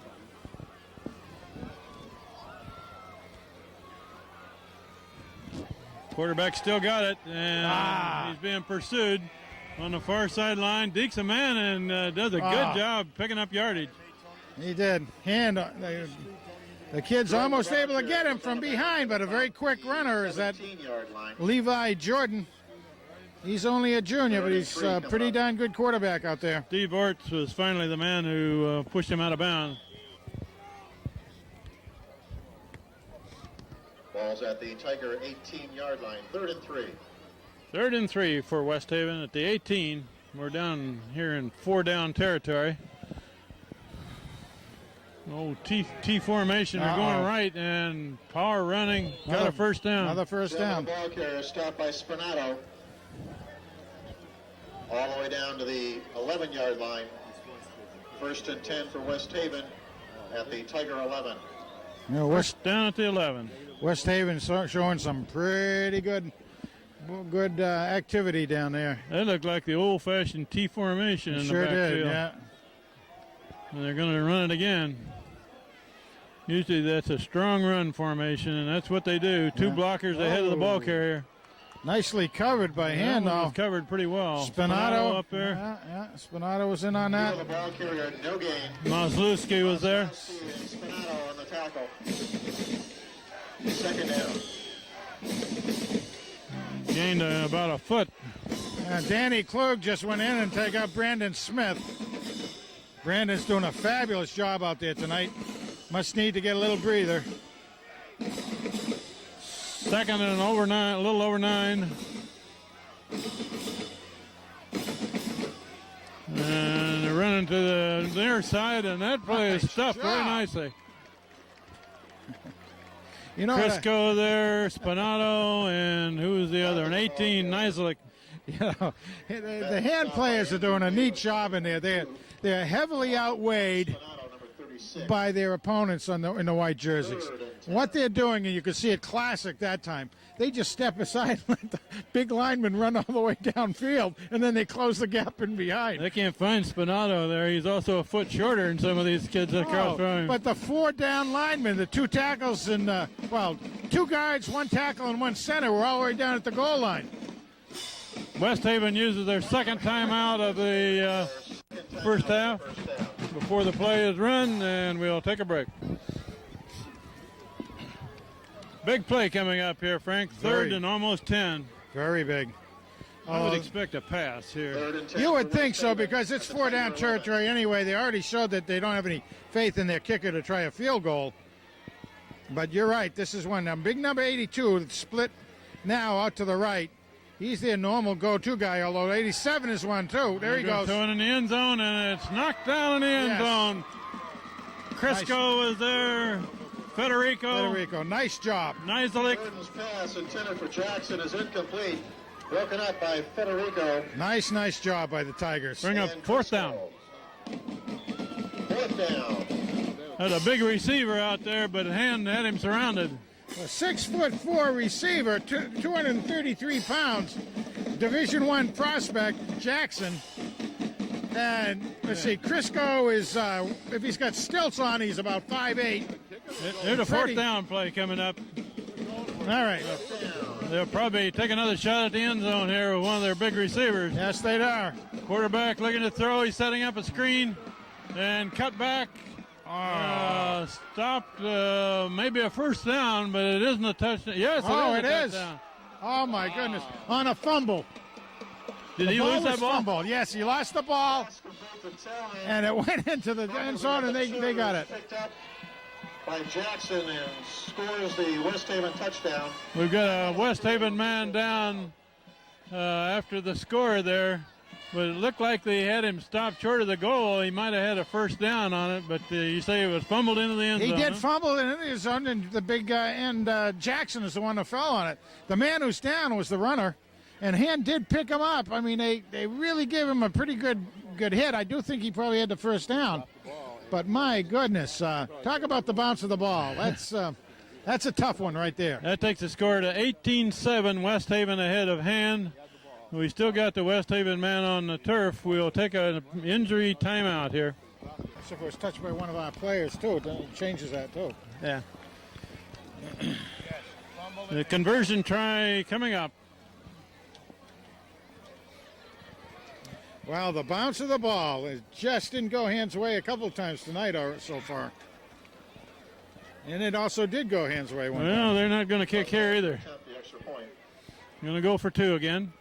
Quarterback still got it, and he's being pursued on the far sideline. Dekes a man and does a good job picking up yardage. He did. The kid's almost able to get him from behind, but a very quick runner is that Levi Jordan. He's only a junior, but he's a pretty darn good quarterback out there. Steve Orts was finally the man who pushed him out of bounds. Ball's at the Tiger 18-yard line, 3rd and 3. 3rd and 3 for West Haven at the 18. We're down here in 4-down territory. Oh, T formation. They're going right and power running. Got a first down. Another first down. The ball carrier stopped by Spinato. All the way down to the 11-yard line. 1st and 10 for West Haven at the Tiger 11. First down at the 11. West Haven showing some pretty good activity down there. That looked like the old-fashioned T formation in the backfield. Sure did, yeah. And they're going to run it again. Usually that's a strong run formation, and that's what they do. Two blockers ahead of the ball carrier. Nicely covered by Handoff. Covered pretty well. Spinato up there. Yeah, Spinato was in on that. The ball carrier, no gain. Maslewski was there. Spinato on the tackle. 2nd down. Gained about a foot. Danny Klug just went in and take out Brandon Smith. Brandon's doing a fabulous job out there tonight. Must need to get a little breather. 2nd and over 9, a little over 9. And they're running to the near side, and that play is stuffed very nicely. You know, Crisco there, Spinato, and who was the other? An 18, Nizelik. You know, the hand players are doing a neat job in there. They're heavily outweighed by their opponents in the white jerseys. What they're doing, and you can see it classic that time, they just step aside and let the big lineman run all the way downfield, and then they close the gap in behind. They can't find Spinato there. He's also a foot shorter than some of these kids across from him. But the 4-down linemen, the 2 tackles and, 2 guards, 1 tackle, and 1 center were all the way down at the goal line. West Haven uses their 2nd timeout of the first half before the play is run, and we'll take a break. Big play coming up here, Frank. 3rd and almost 10. Very big. I would expect a pass here. You would think so, because it's 4-down territory anyway. They already showed that they don't have any faith in their kicker to try a field goal. But you're right. This is one. Big number 82 split now out to the right. He's their normal go-to guy, although 87 is one, too. There he goes. Throwing in the end zone, and it's knocked down in the end zone. Crisco is there. Federico, nice job. Nizelik. Jordan's pass intended for Jackson is incomplete. Broken up by Federico. Nice job by the Tigers. Bring up 4th down. 4th down. Had a big receiver out there, but Hand had him surrounded. A 6'4" receiver, 233 pounds, Division I prospect, Jackson. And let's see, Crisco is, if he's got stilts on, he's about 5'8". There's a 4th down play coming up. All right. They'll probably take another shot at the end zone here with one of their big receivers. Yes, they are. Quarterback looking to throw. He's setting up a screen and cut back. Stopped, maybe a first down, but it isn't a touchdown. Yes, it is. Touchdown. Oh, my goodness. On a fumble. Did he lose that ball? Fumbled. Yes, he lost the ball, and it went into the end zone, and they got it. Picked up by Jackson and scores the West Haven touchdown. We've got a West Haven man down after the score there. But it looked like they had him stopped short of the goal. He might have had a first down on it, but you say it was fumbled into the end zone. He did fumble in the end zone, and the big end Jackson is the one who fell on it. The man who's down was the runner, and Hand did pick him up. I mean, they really gave him a pretty good hit. I do think he probably had the first down. But my goodness, talk about the bounce of the ball. That's a tough one right there. That takes the score to 18-7. West Haven ahead of Hand. We still got the West Haven man on the turf. We'll take an injury timeout here. So if it was touched by one of our players, too, it changes that, too. Yeah. The conversion try coming up. Well, the bounce of the ball just didn't go Hand's way a couple of times tonight so far. And it also did go Hand's way one time. Well, they're not going to kick here either. The extra point. Going to go for 2 again.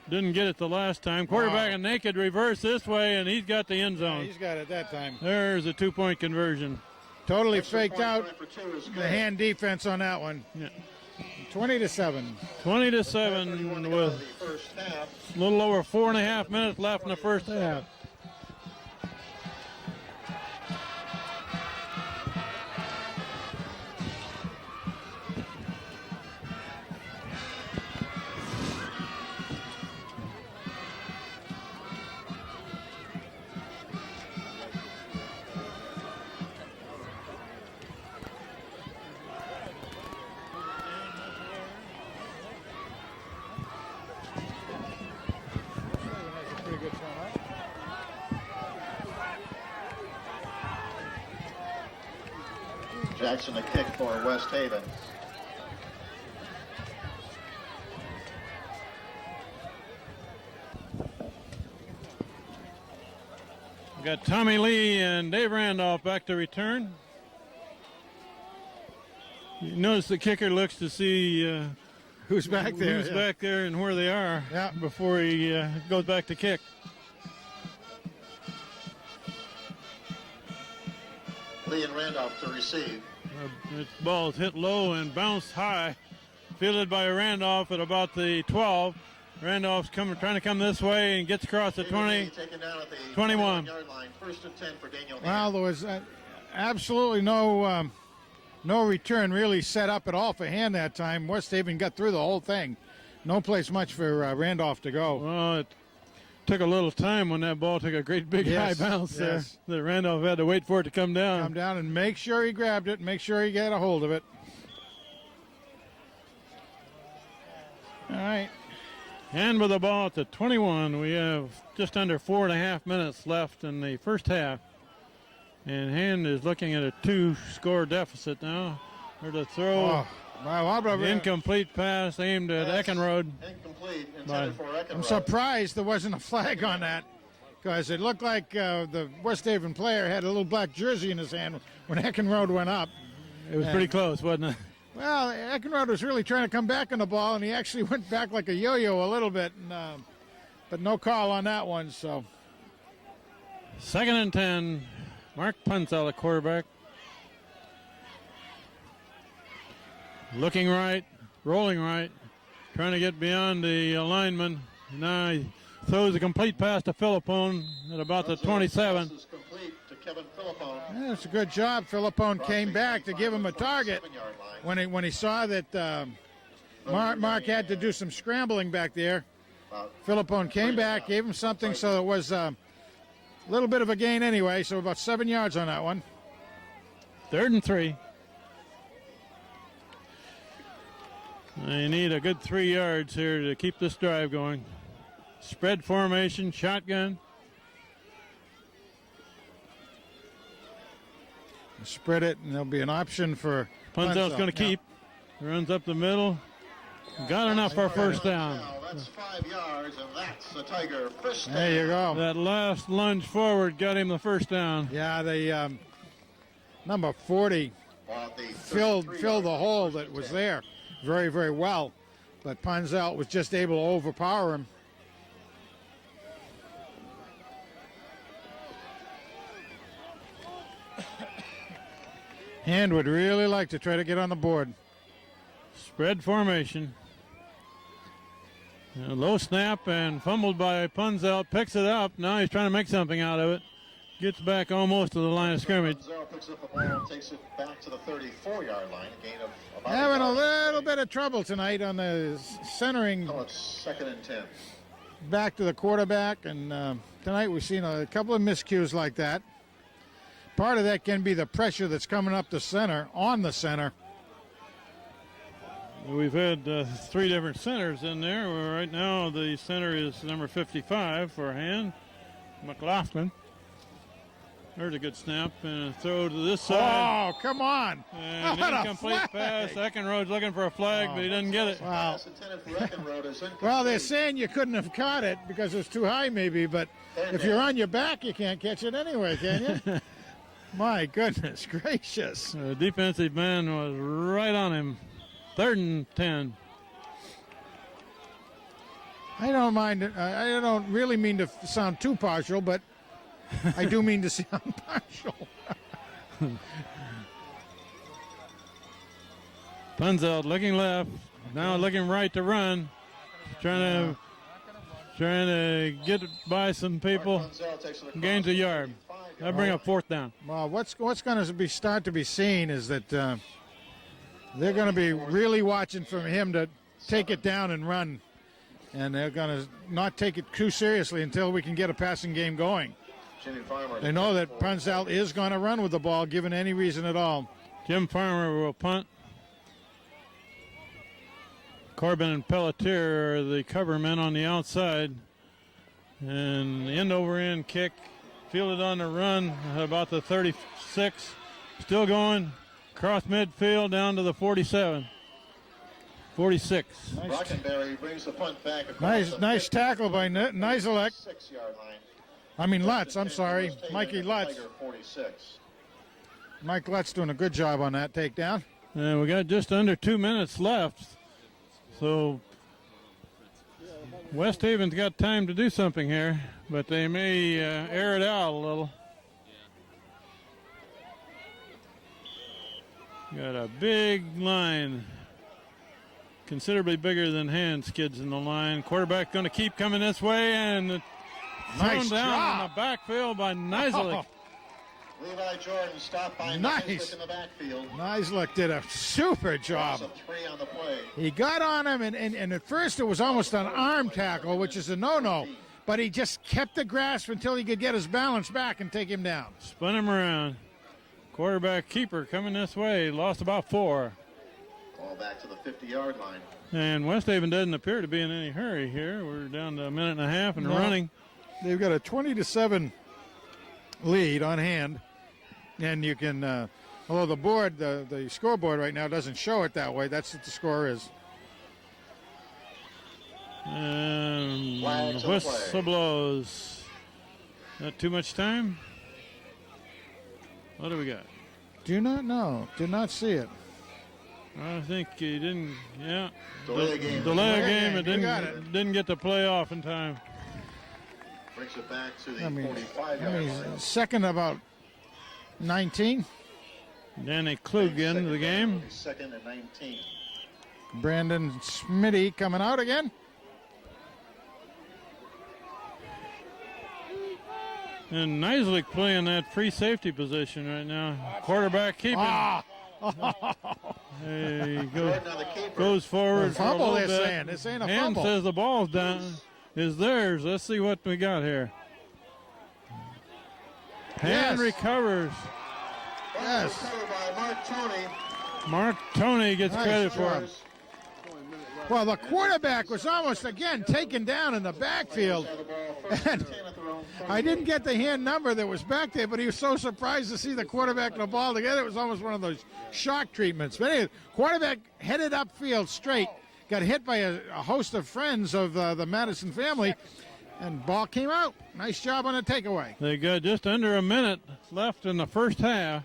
Didn't get it the last time. Quarterback a naked reverse this way, and he's got the end zone. Yeah, he's got it that time. There's a 2-point conversion. Totally faked out the hand defense on that one. Yeah. 20-7. 20-7 with a little over 4.5 minutes left in the first half. Jackson a kick for West Haven. We got Tommy Lee and Dave Randolph back to return. You notice the kicker looks to see who's back there. Who's back there and where they are before he goes back to kick. Lee and Randolph to receive. This ball is hit low and bounced high. Fielded by Randolph at about the 12. Randolph's trying to come this way and gets across the 20. 21. First and 10 for Daniel. Well, there was absolutely no return really set up at all for Hand that time. West Haven got through the whole thing. No place much for Randolph to go. Well, it took a little time when that ball took a great big high bounce there. That Randolph had to wait for it to come down. Come down and make sure he grabbed it, make sure he got a hold of it. All right. And with the ball at the 21, we have just under 4.5 minutes left in the first half. And Hand is looking at a 2-score deficit now. Or to throw the incomplete pass aimed at Eckenrode. Incomplete, intended for Eckenrode. I'm surprised there wasn't a flag on that, because it looked like the West Haven player had a little black jersey in his hand when Eckenrode went up. It was pretty close, wasn't it? Well, Eckenrode was really trying to come back on the ball, and he actually went back like a yo-yo a little bit, but no call on that one. So, 2nd and 10. Mark Punzel, the quarterback. Looking right, rolling right, trying to get beyond the lineman. Now he throws a complete pass to Philippone at about the 27. That's a good job. Philippone came back to give him a target when he saw that Mark had to do some scrambling back there. Philippone came back, gave him something, so it was a little bit of a gain anyway, so about 7 yards on that one. 3rd and 3. They need a good 3 yards here to keep this drive going. Spread formation, shotgun. Spread it, and there'll be an option for Punzel's going to keep. Runs up the middle. Got enough for a first down. That's 5 yards, and that's a Tiger first down. There you go. That last lunge forward got him the first down. Yeah, the number 40 filled the hole that was there very, very well. But Punzel was just able to overpower him. Hand would really like to try to get on the board. Spread formation. A low snap and fumbled by Punzel. Picks it up. Now he's trying to make something out of it. Gets back almost to the line of scrimmage. Punzel picks up the ball and takes it back to the 34-yard line. A gain of about having a little bit of trouble tonight on the centering. Oh, it's 2nd and 10. Back to the quarterback, and tonight we've seen a couple of miscues like that. Part of that can be the pressure that's coming up the center, on the center. We've had 3 different centers in there. Right now the center is number 55 for Hand, McLaughlin. There's a good snap and a throw to this side. Oh, come on. And incomplete pass. Eckenrode's looking for a flag, but he doesn't get it. Wow. Well, they're saying you couldn't have caught it because it was too high maybe, but if you're on your back, you can't catch it anyway, can you? My goodness gracious. The defensive man was right on him. 3rd and 10. I don't mind. I don't really mean to sound too partial, but I do mean to sound partial. Punzelt looking left, now looking right to run, trying to get by some people, gains a yard. That'll bring up 4th down. Well, what's going to start to be seen is that they're going to be really watching for him to take it down and run, and they're going to not take it too seriously until we can get a passing game going. They know that Punzelt is going to run with the ball, given any reason at all. Jim Farmer will punt. Corbin and Pelletier are the cover men on the outside. And end over end kick, fielded on the run at about the 36. Still going, across midfield down to the 47. 46. Brockenberry brings the punt back. Nice tackle by Nizelek. 6-yard line. I mean Lutz, I'm sorry. Mikey Lutz. 46. Mike Lutz doing a good job on that takedown. And we got just under 2 minutes left. So West Haven's got time to do something here, but they may air it out a little. Got a big line, considerably bigger than Hand's kids in the line. Quarterback going to keep coming this way, and thrown down in the backfield by Nizelek. Levi Jordan stopped by Nice. Nizelek in the backfield. Nizelek did a super job. Loss of 3 on the play. He got on him, and at first it was almost an arm tackle, which is a no-no. But he just kept the grasp until he could get his balance back and take him down. Spun him around. Quarterback keeper coming this way. Lost about 4. Ball back to the 50-yard line. And West Haven doesn't appear to be in any hurry here. We're down to a minute and a half and running. They've got a 20-7 lead on hand. And you can, although the board, the scoreboard right now doesn't show it that way, that's what the score is. And the whistle blows. Not too much time. What do we got? Do not know. Did not see it. I think he didn't. Yeah. Delay a game. Delay a game. It didn't get the play off in time. Brings it back to the 45-yard line. Second about 19. Danny Klug into the game. Second and 19. Brandon Smitty coming out again. And Nizelek playing that free safety position right now. Quarterback keeping. He goes forward for a Fumble, little they're bit. saying. This ain't a Hand fumble. says the ball's down. Is theirs. Let's see what we got here. Hand recovers. Yes. Recovered by Mark Toney. Mark Toney gets Nice credit for job. it. Well, the quarterback was almost, again, taken down in the backfield. And I didn't get the hand number that was back there, but he was so surprised to see the quarterback and the ball together. It was almost one of those shock treatments. But anyway, quarterback headed upfield straight, got hit by a host of friends of the Madison family, and ball came out. Nice job on the takeaway. They got just under a minute left in the first half.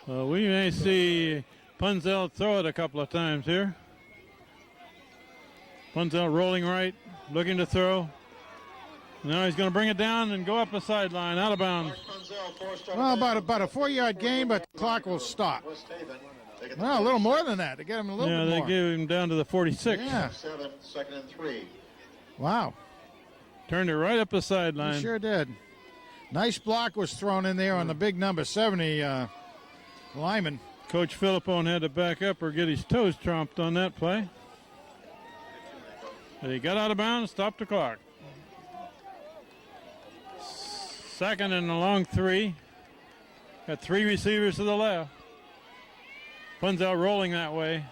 So we may see Punzelt throw it a couple of times here. Punzelt rolling right, looking to throw. Now he's going to bring it down and go up the sideline, out of bounds. Well, about a 4-yard game, but the clock will stop. Well, a little more than that. They get him a little bit more. Yeah, they gave him down to the 46. Yeah. 7, second and 3. Wow. Turned it right up the sideline. He sure did. Nice block was thrown in there on the big number 70 lineman. Coach Philippone had to back up or get his toes tromped on that play. But he got out of bounds, stopped the clock. Second and a long 3. Got 3 receivers to the left. Punzelt rolling that way.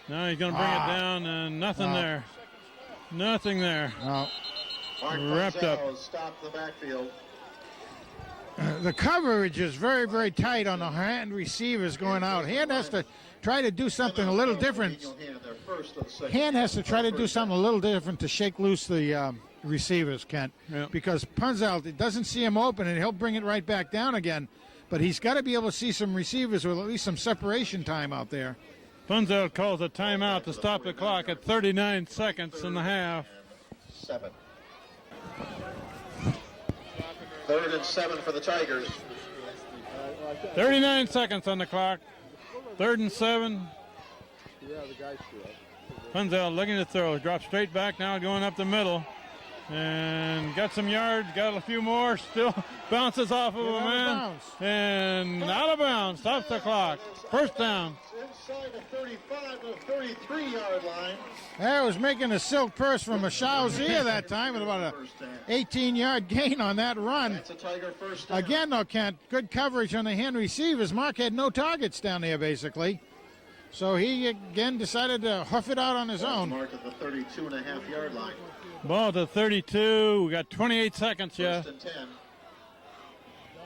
Now he's going to bring it down, and nothing there. Nothing there. Wrapped up. Stopped the backfield. The coverage is very, very tight on the hand receivers going out. Hand has to try to do something a little different. Hand has to try to do something a little different to shake loose the receivers, Kent. Yep. Because Punzelt, it doesn't see him open, and he'll bring it right back down again. But he's got to be able to see some receivers with at least some separation time out there. Punzelt calls a timeout to stop the clock at 39 seconds in the half. 7. 3rd and 7 for the Tigers. 39 seconds on the clock. 3rd and 7. Punzel looking to throw. Drops straight back now, going up the middle. And got some yards, got a few more. Still bounces off of a man. And out of bounds. Stops the clock. First down. Inside the 35 to the 33-yard line. That was making a silk purse from a Shaw's ear that time with about an 18-yard gain on that run. That's a Tiger first down. Again, though, Kent, good coverage on the hand receivers. Mark had no targets down there, basically. So he, again, decided to huff it out on his own. Mark at the 32.5-yard line. Ball to 32. We got 28 seconds, yeah. First and 10.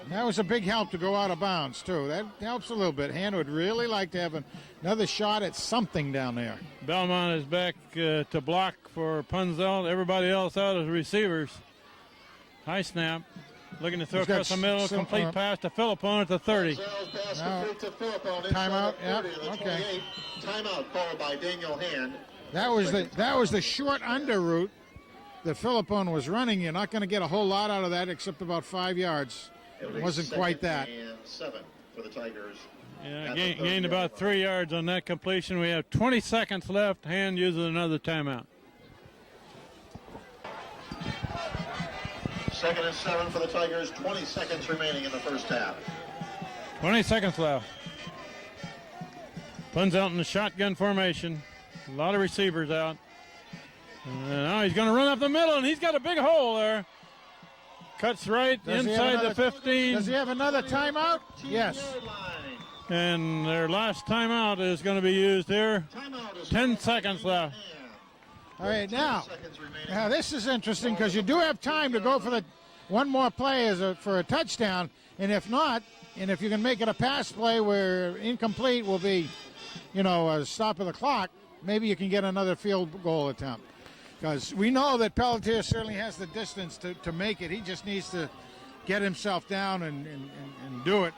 That was a big help to go out of bounds, too. That helps a little bit. Hand would really like to have another shot at something down there. Belmont is back to block for Punzel. Everybody else out as receivers. High snap. Looking to throw across the middle. Complete pass to Philippone at the 30. Timeout. Yeah. Okay. Timeout called by Daniel Hand. That was the short under route that Philippone was running. You're not going to get a whole lot out of that except about 5 yards. It wasn't quite that. And 7 for the Tigers. Yeah, gained about 3 yards on that completion. We have 20 seconds left. Hand uses another timeout. 2nd and 7 for the Tigers. 20 seconds remaining in the first half. 20 seconds left. Punzel in the shotgun formation. A lot of receivers out. And now he's going to run up the middle, and he's got a big hole there. Cuts right inside the 15. Does he have another timeout? Yes. And their last timeout is going to be used here. 10 seconds left. All right, now this is interesting because you do have time to go for the one more play for a touchdown. And if not, and if you can make it a pass play where incomplete will be, a stop of the clock, maybe you can get another field goal attempt. Because we know that Pelletier certainly has the distance to make it. He just needs to get himself down and do it.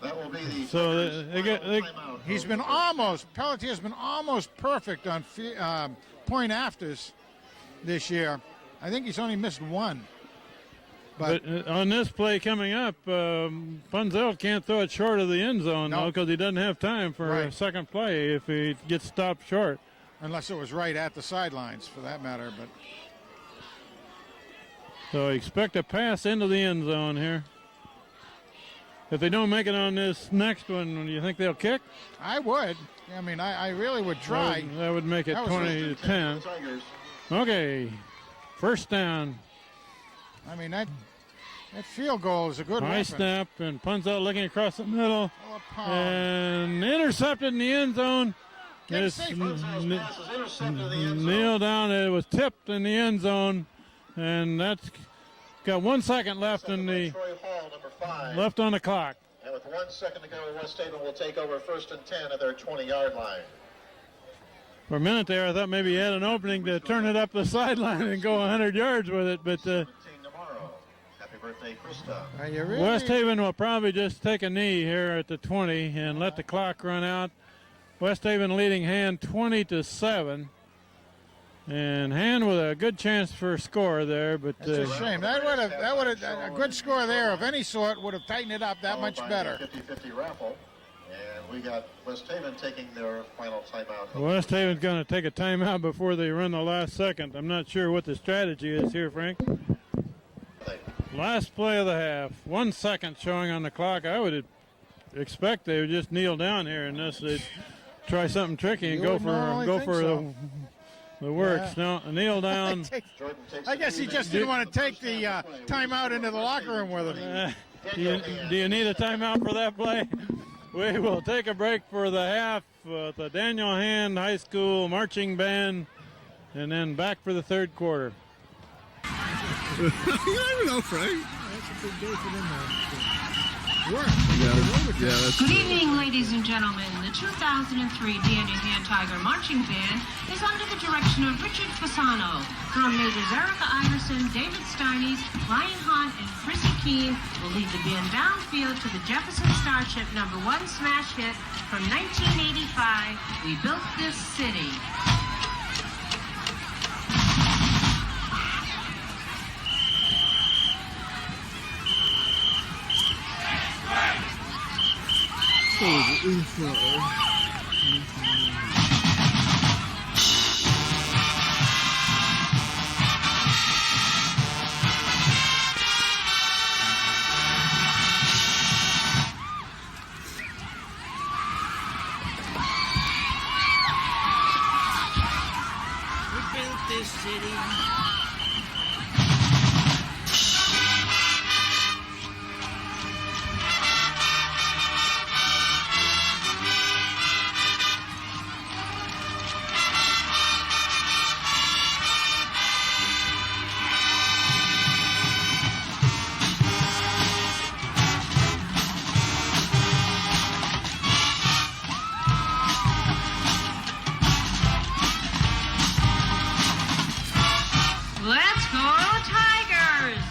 That will be the Pelletier's been almost perfect on point afters this year. I think he's only missed one. But on this play coming up, Punzel can't throw it short of the end zone now because he doesn't have time for a second play if he gets stopped short. Unless it was right at the sidelines, for that matter. But so expect a pass into the end zone here. If they don't make it on this next one, do you think they'll kick? I would. I mean, I really would try. That would make it 20-10. Okay, first down. I mean, that field goal is a good high snap, and Punzel looking across the middle. And intercepted in the end zone. Kneel down. It was tipped in the end zone, and that's got 1 second left in the left on the clock. And with 1 second to go, West Haven will take over 1st and 10 at their 20-yard line. For a minute there, I thought maybe he had an opening to turn it up the sideline and go 100 yards with it, but tomorrow. Happy birthday, Krista. West Haven will probably just take a knee here at the 20 and let the clock run out. West Haven leading Hand 20-7, and Hand with a good chance for a score there, but it's a shame. That would have a good score there of any sort would have tightened it up that much better. 50-50 raffle, and we got West Haven taking their final timeout. West Haven's going to take a timeout before they run the last second. I'm not sure what the strategy is here, Frank. Last play of the half. 1 second showing on the clock. I would expect they would just kneel down here in this. They'd try something tricky and go for the works. Yeah. No, kneel down. I guess he just didn't want to take the timeout into the locker room with him. Do you need a timeout for that play? We will take a break for the half with the Daniel Hand High School marching band, and then back for the third quarter. You never know, Frank. That's a big day for them, Good evening, ladies and gentlemen. The 2003 Daniel Hand Tiger Marching Band is under the direction of Richard Fasano. Drum majors Erica Iverson, David Steines, Ryan Hunt, and Chrissy Keene will lead the band downfield to the Jefferson Starship #1 smash hit from 1985, We Built This City. So info. We built this city. Let's go Tigers!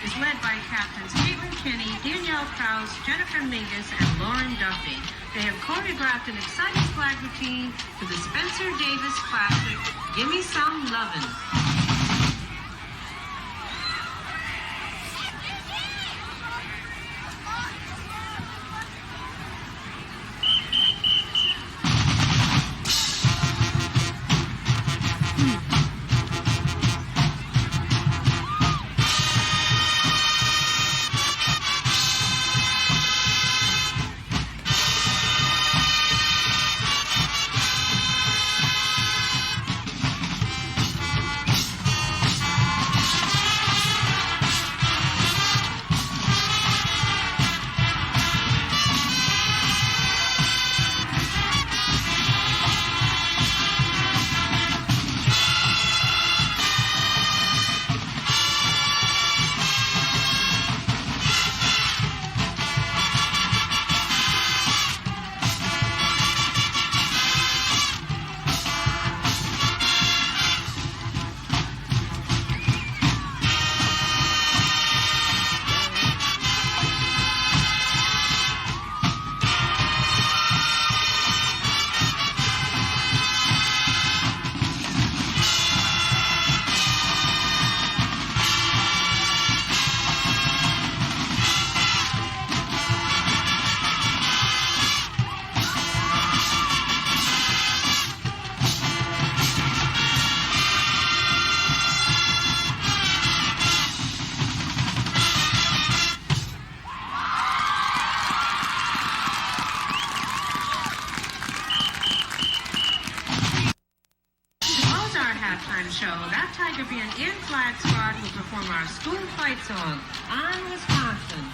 Is led by Captains Caitlin Kinney, Danielle Krause, Jennifer Mingus, and Lauren Duffy. They have choreographed an exciting flag routine for the Spencer Davis Classic, Gimme Some Lovin'. halftime show. That Tiger Band and Flag Squad will perform our school fight song, On Wisconsin.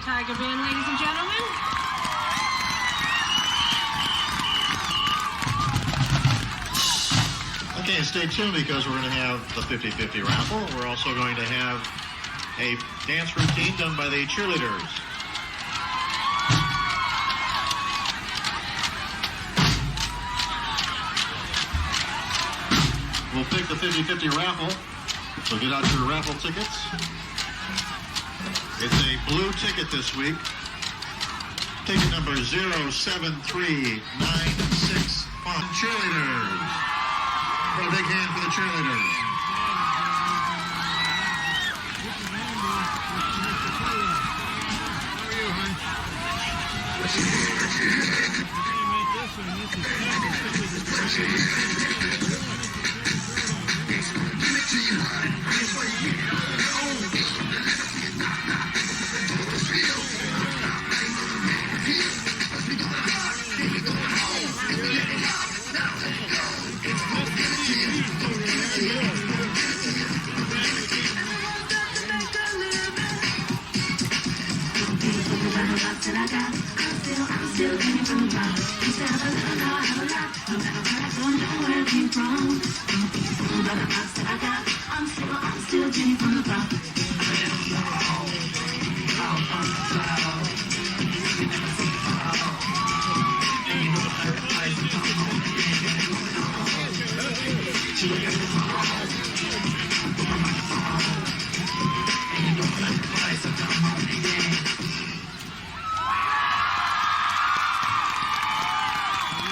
Tiger Band, ladies and gentlemen. Okay, stay tuned because we're going to have the 50-50 raffle. We're also going to have a dance routine done by the cheerleaders. We'll pick the 50-50 raffle, so get out your raffle tickets. It's a blue ticket this week. Ticket number 07396 on cheerleaders. Put a big hand for the cheerleaders.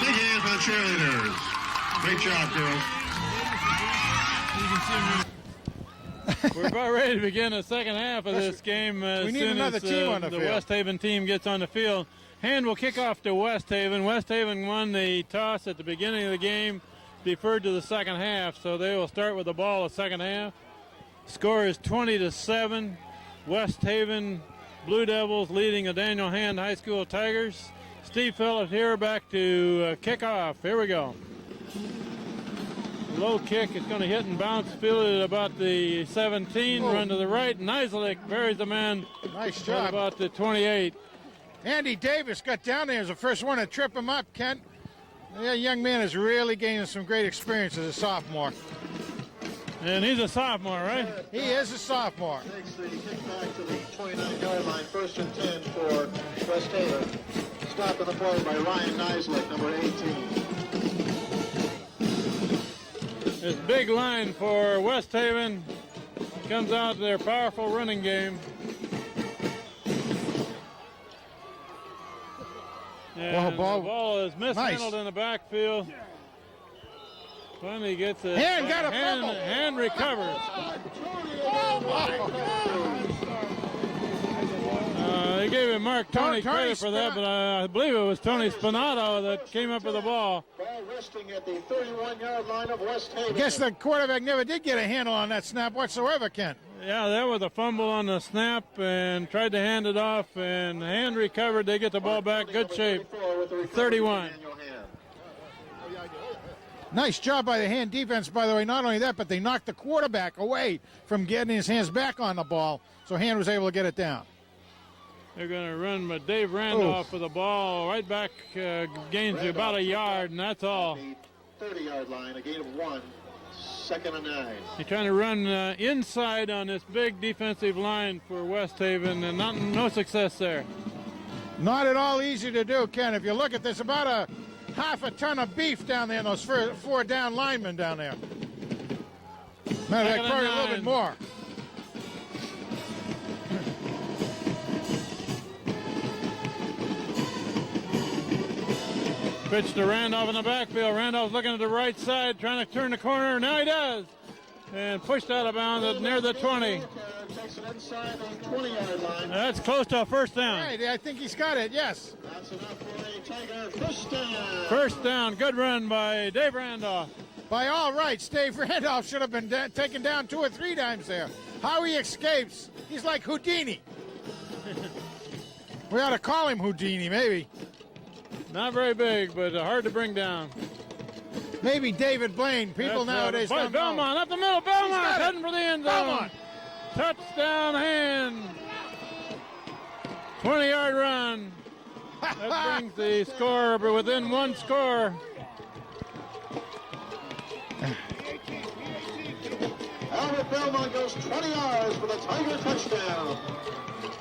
Big hand for the cheerleaders. Great job, girls. We're about ready to begin the second half of this game. We need another team on the field. West Haven team gets on the field. Hand will kick off to West Haven. West Haven won the toss at the beginning of the game, deferred to the second half, so they will start with the ball the second half. Score is 20-7. West Haven Blue Devils leading the Daniel Hand High School Tigers. Steve Phillips here, back to kick off. Here we go. Low kick is going to hit and bounce, fielded at about the 17, run to the right. Nizelik buries the man. Nice job. About the 28. Andy Davis got down there as the first one to trip him up, Kent. That young man is really gaining some great experience as a sophomore. And he's a sophomore, right? He is a sophomore. Takes the kick back to the 29-yard line, 1st and 10 for West Haven. Stopped on the play by Ryan Nizelik, number 18. This big line for West Haven comes out to their powerful running game. And the ball is mishandled in the backfield. Finally gets it. Hand got a fumble. Hand recovers. Oh, my. They gave giving Mark Tony Tony credit for that, but I believe it was Tony Spinato that came up with the ball. Ball resting at the 31-yard line of West Haven. I guess the quarterback never did get a handle on that snap whatsoever, Kent. Yeah, there was a fumble on the snap and tried to hand it off, and hand recovered. They get the ball back. Good shape. 31. Nice job by the hand defense, by the way. Not only that, but they knocked the quarterback away from getting his hands back on the ball, so Hand was able to get it down. They're going to run with Dave Randolph with the ball right back, gains about a yard, and that's all. 30-yard line, a gain of 1, 2nd and 9. He's trying to run inside on this big defensive line for West Haven, and no success there. Not at all easy to do, Ken. If you look at this, about a half a ton of beef down there, and those 4 down linemen down there. Matter of fact, probably a little bit more. Pitch to Randolph in the backfield. Randolph's looking at the right side, trying to turn the corner. Now he does. And pushed out of bounds near the 20. Takes it inside the 20-yard line. That's close to a first down. Right, I think he's got it, yes. That's enough for a Tiger first down. First down. Good run by Dave Randolph. By all rights, Dave Randolph should have been taken down 2 or 3 times there. How he escapes, he's like Houdini. We ought to call him Houdini, maybe. Not very big, but hard to bring down. Maybe David Blaine. People nowadays don't know. Belmont up the middle. Belmont heading for the end zone. Belmont. Touchdown Hand. 20-yard run. That brings the score within 1 score. Albert Belmont goes 20 yards for the Tiger touchdown.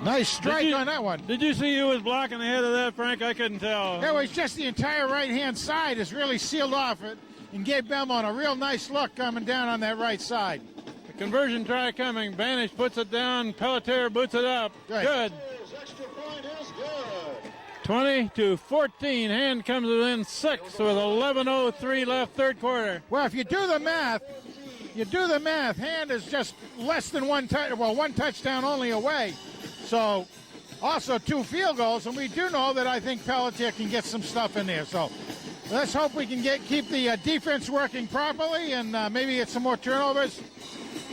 Nice strike on that one. Did you see who was blocking the head of that, Frank? I couldn't tell. It was just the entire right-hand side is really sealed off it and gave Belmont a real nice look coming down on that right side. The conversion try coming. Banish puts it down. Pelletier boots it up. Good. Extra point is good. 20-14. Hand comes within 6 with 11:03 left, third quarter. Well, if you do the math, Hand is just less than one touchdown only away. So, also 2 field goals, and we do know that I think Pelletier can get some stuff in there. So, let's hope we can keep the defense working properly and maybe get some more turnovers.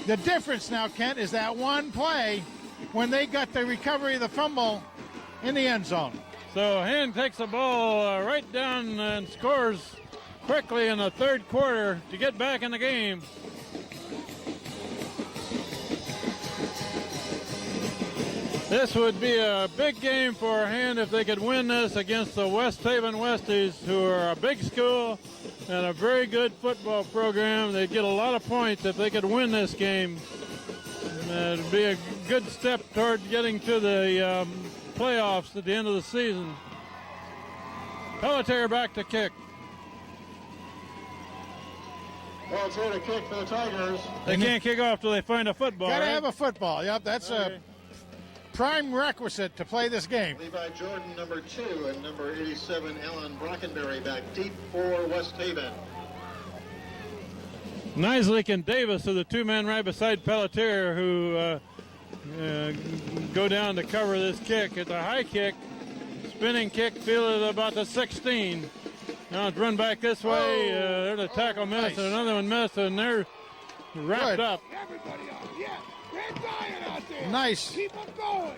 The difference now, Kent, is that one play when they got the recovery of the fumble in the end zone. So, Hand takes the ball right down and scores quickly in the third quarter to get back in the game. This would be a big game for Hand if they could win this against the West Haven Westies, who are a big school and a very good football program. They'd get a lot of points if they could win this game. It would be a good step toward getting to the playoffs at the end of the season. Pelletier back to kick. Well, it's here to kick for the Tigers. They can't kick off till they find a football. Gotta right? have a football. Yep, that's a prime requisite to play this game. Levi Jordan, number 2, and number 87, Alan Brockenberry, back deep for West Haven. Nislik and Davis are the 2 men right beside Pelletier who go down to cover this kick. It's a high kick, spinning kick, fielded about the 16. Now it's run back this way. There's a tackle miss, and another one missed, and they're wrapped up. Everybody out. Yeah. They're dying out there. Nice. Keep them going.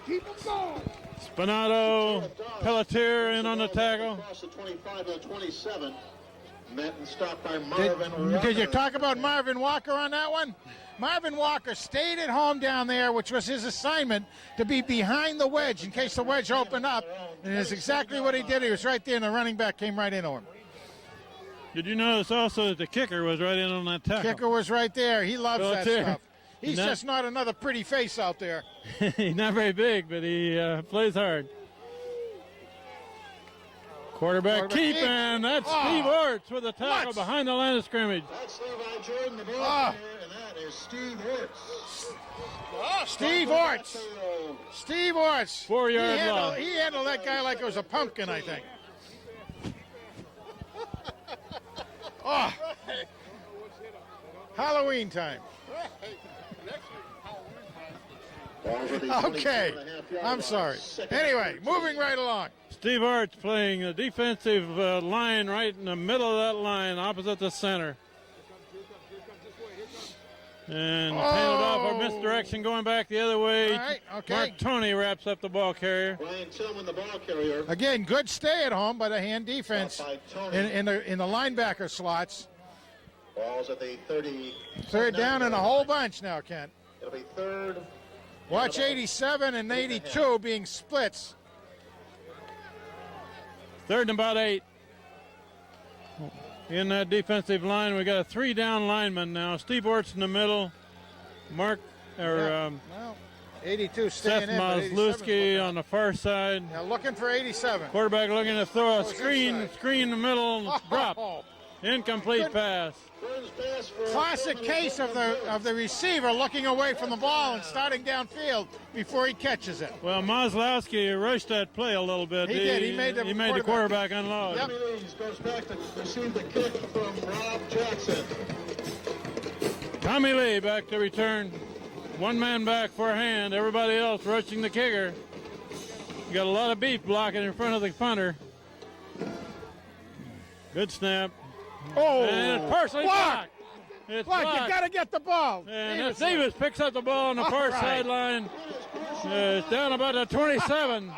Keep them going. Spinato, Pelletier in on the tackle. Across the 25 to the 27. Met and stopped by Marvin Walker. Did you talk about Marvin Walker on that one? Marvin Walker stayed at home down there, which was his assignment, to be behind the wedge in case the wedge opened up. And it's exactly what he did. He was right there, and the running back came right into him. Did you notice also that the kicker was right in on that tackle? Kicker was right there. He loves Pelletier. that stuff. He's just not another pretty face out there. He's not very big, but he plays hard. Quarterback keep, and that's Steve Orts with a tackle behind the line of scrimmage. That's Levi Jordan, the ball player, and that is Steve Orts. Steve Orts. Steve Orts. 4-yard loss. He handled that guy like it was a pumpkin, I think. Halloween time. Okay, I'm sorry. Anyway, moving right along. Steve Arts playing a defensive line right in the middle of that line, opposite the center. And handed off or misdirection, going back the other way. All right, okay. Mark Tony wraps up the ball carrier. Brian Tillman, the ball carrier. Again, good stay at home by the hand defense in the linebacker slots. Ball's at the 30. Third down and a whole bunch now, Kent. It'll be third. Watch 87 and 82 being splits. Third and about 8. In that defensive line, we got a 3 down lineman now. Steve Orts in the middle. 82 Seth staying in. but 87 's Maslewski on the far side. Now looking for 87. Quarterback looking to throw a Goes screen inside. in the middle, drop. Incomplete pass. Classic case of the receiver looking away from the ball and starting downfield before he catches it. Well, Maslowski rushed that play a little bit. He did. He made the quarterback unload. Yep. Goes back to receive the kick from Rob Jackson. Tommy Lee back to return. One man back for a hand. Everybody else rushing the kicker. You got a lot of beef blocking in front of the punter. Good snap. Oh, And it's partially blocked. It's Block, blocked. you got to get the ball. And Davis picks up the ball on the far right. sideline. It's down about the 27.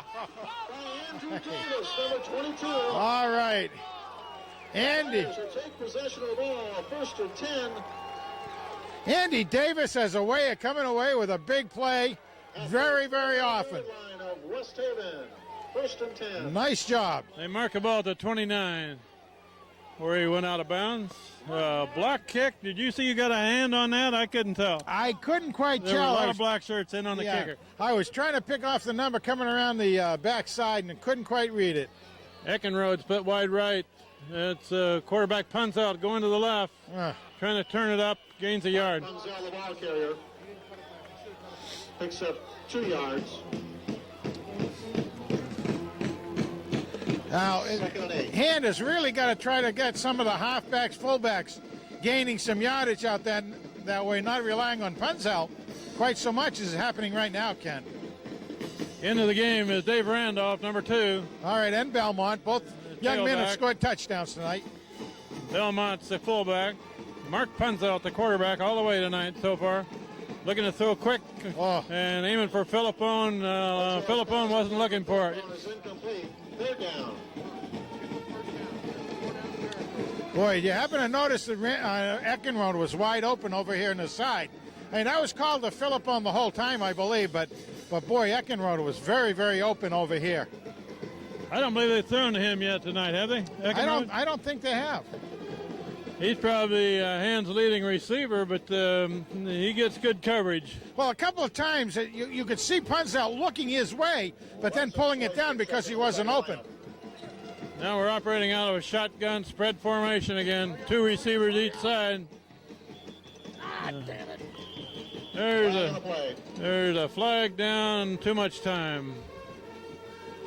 Andrew Davis, number 22. All right. Andy. Take possession of the ball, first and 10. Andy Davis has a way of coming away with a big play very, very often. Line of West Haven, first and 10. Nice job. They mark the ball at the 29 where he went out of bounds. Block kick. Did you see you got a hand on that? I couldn't tell. I couldn't quite There were a tell. lot of black shirts in on the kicker. I was trying to pick off the number coming around the backside and couldn't quite read it. Eckenrode split wide right. It's quarterback punts out, going to the left. Trying to turn it up, gains a yard. Comes out the ball carrier. Picks up 2 yards. Now, Second and 8. Hand has really got to try to get some of the halfbacks, fullbacks, gaining some yardage out that way, not relying on punts out quite so much as is happening right now, Ken. Into the game is Dave Randolph, number 2. All right, and Belmont, both young men have tailback. scored touchdowns tonight. Belmont's the fullback. Mark Punzout, the quarterback, all the way tonight so far. Looking to throw quick and aiming for Philippone. Philippone wasn't looking for it. Ball is incomplete. Third down. Boy, you happen to notice that Eckenrode was wide open over here on the side. I mean, that was called the Philippone the whole time, I believe, but boy, Eckenrode was very, very open over here. I don't believe they've thrown to him yet tonight, have they? Eckenrode? I don't think they have. He's probably Hand's leading receiver, but he gets good coverage. Well, a couple of times you could see Punzout looking his way, but then pulling it down because he wasn't open. Now we're operating out of a shotgun spread formation again. 2 receivers each side. There's a flag down, too much time.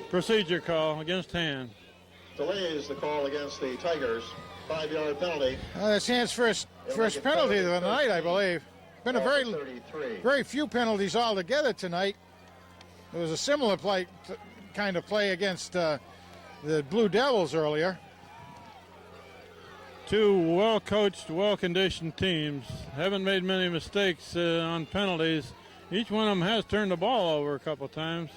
Procedure call against Hand. Delays the call against the Tigers. 5-yard penalty. That's Hand's first penalty of the night, I believe. Been a very few penalties altogether tonight. There was a similar kind of play against the Blue Devils earlier. 2 well-coached, well-conditioned teams. Haven't made many mistakes on penalties. Each one of them has turned the ball over a couple times.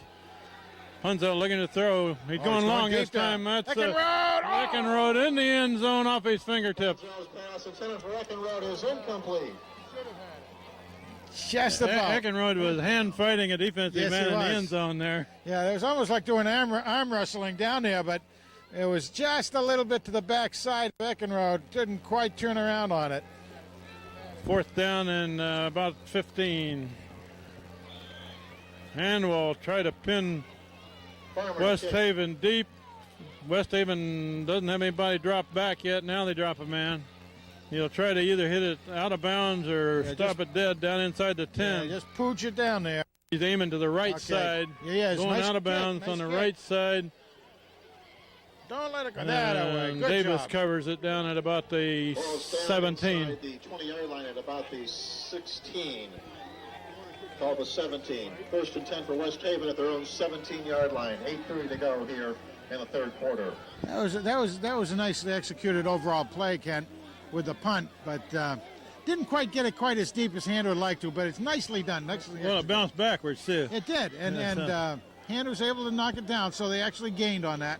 Punzout looking to throw. He's going long this time. That's Eckenrode in the end zone off his fingertips. Pass intended for Eckenrode is incomplete. Just about. Eckenrode was hand fighting a defensive man in the end zone there. Yeah, it was almost like doing arm wrestling down there, but it was just a little bit to the backside of Eckenrode. Didn't quite turn around on it. 4th down and about 15. And will try to pin West Haven deep. West Haven doesn't have anybody drop back yet. Now they drop a man. He'll try to either hit it out of bounds or stop it dead down inside the 10. Yeah, just pooch it down there. He's aiming to the right side. Yeah, going out of bounds on the right side. Don't let it go that way. Good Davis job. covers it down at about the 17. The 20-yard line at about the 16. Call the 17. First and 10 for West Haven at their own 17-yard line. 8:30 to go here in the third quarter. That was a nicely executed overall play, Kent, with the punt, but didn't quite get it quite as deep as Hander would like to, but it's nicely done. Well, it bounced backwards, too. It did, and Hander was able to knock it down, so they actually gained on that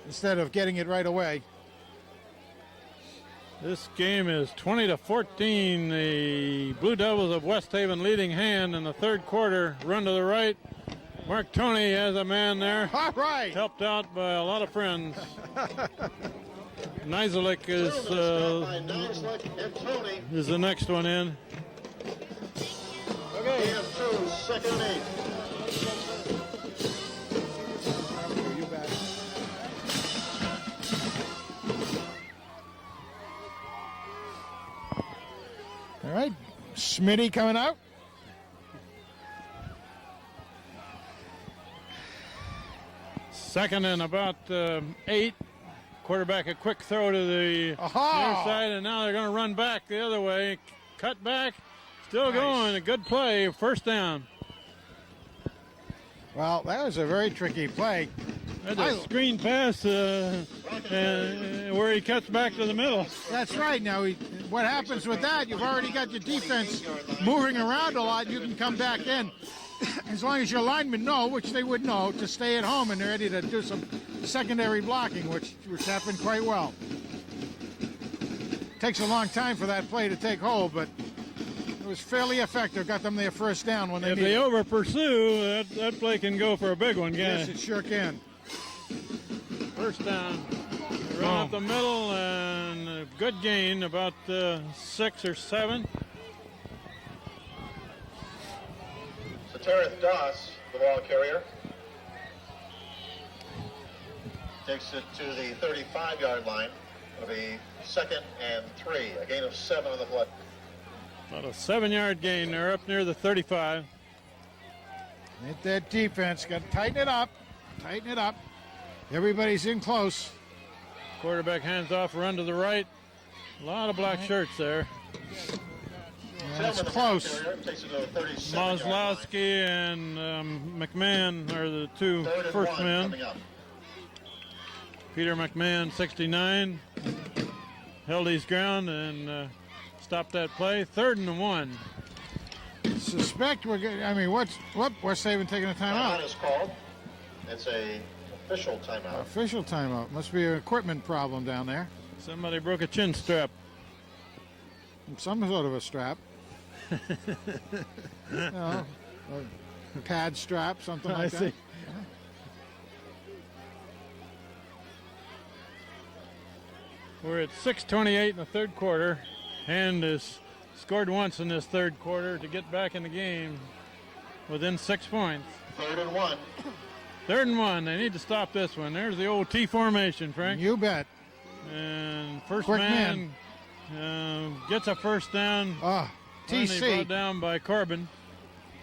instead of getting it right away. This game is 20-14. The Blue Devils of West Haven leading hand in the third quarter. Run to the right. Mark Toney has a man there. All right. Helped out by a lot of friends. Nizelik is the next one in. Okay. Second and 8. All right, Smitty coming out. Second and about 8. Quarterback a quick throw to the near side, and now they're going to run back the other way. Cut back, still going. A good play, first down. Well, that was a very tricky play. That's a screen pass where he cuts back to the middle. That's right. Now, what happens with that, you've already got your defense moving around a lot. You can come back in. As long as your linemen know, which they would know, to stay at home and they're ready to do some secondary blocking, which happened quite well. Takes a long time for that play to take hold, but it was fairly effective. Got them their first down when they If needed they over pursue, that play can go for a big one, Yes, it sure can. First down. Run up the middle and a good gain, about 6 or 7. Terrence Doss, the ball carrier, takes it to the 35-yard line. It'll be 2nd and 3, a gain of 7 on the play. About a 7-yard gain. They're up near the 35. Hit that defense. Got to tighten it up. Tighten it up. Everybody's in close. Quarterback hands off, run to the right. A lot of black shirts there. That's close. Maslowski and McMahon are the two first men. Peter McMahon, 69, held his ground and stopped that play. 3rd and 1. Suspect we're getting. I mean, West Haven taking a timeout. Timeout is called. It's a official timeout. Official timeout. Must be an equipment problem down there. Somebody broke a chin strap. Some sort of a strap. A pad strap, something like that. We're at 6:28 in the third quarter. Hand has scored once in this third quarter to get back in the game within 6 points. 3rd and 1. 3rd and 1. They need to stop this one. There's the old T formation, Frank. You bet. And first Quick man gets a first down. TC brought down by Corbin.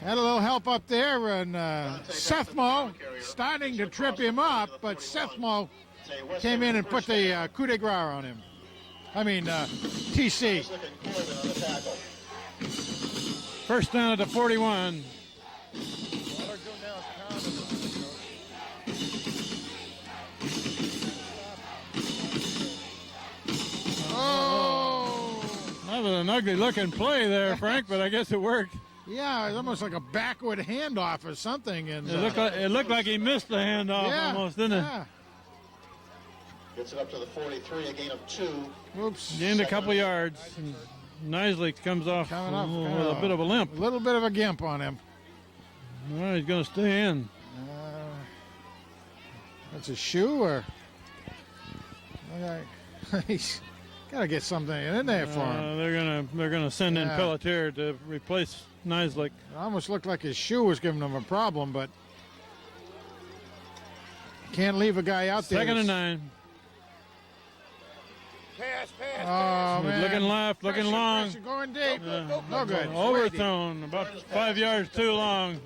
had a little help up there, and Sethmo starting to trip him up, but Sethmo came in and put the coup de grace on him. I mean, TC. First down at the 41. Oh! That was an ugly looking play there, Frank, but I guess it worked. Yeah, it's almost like a backward handoff or something. And It looked like he missed the handoff almost, didn't it? Yeah. Gets it up to the 43, a gain of 2. Oops. Gained a couple yards. Nisley comes off with a bit of a limp. A little bit of a gimp on him. Well, he's going to stay in. That's a shoe, or he's got to get something in there for him. They're gonna send in Pelletier to replace Nisley. It almost looked like his shoe was giving him a problem, but can't leave a guy out there. 2nd and 9. Oh, man. Looking left, looking long. Pressure going deep. No good. Overthrown, about 5 yards too long.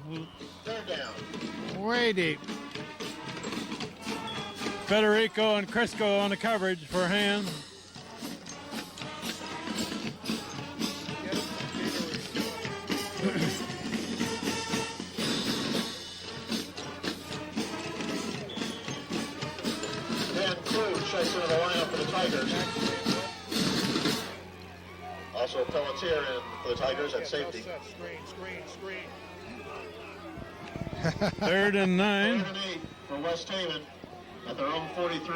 3rd down. Way deep. Federico and Crisco on the coverage for hand. Madison in the lineup for the Tigers. Also Pelletier in for the Tigers at safety. Third and 9. 3rd and 8 for West Haven at their own 43.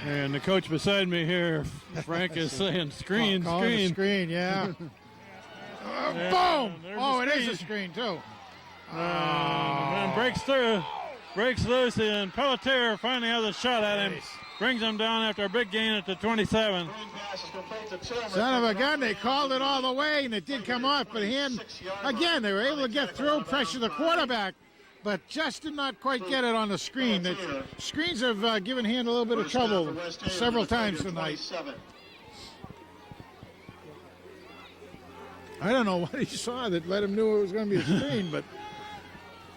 And the coach beside me here, Frank, is saying screen, screen. Screen, yeah. Boom! Oh, it is a screen, too. And breaks through, breaks loose, and Pelletier finally has a shot at him. Brings him down after a big gain at the 27. Son of a gun, they called it all the way, and it did come off, but again, they were able to get through, pressure the quarterback, but just did not quite get it on the screen. The screens have given Hand a little bit of trouble several times tonight. I don't know what he saw that let him know it was going to be a screen, but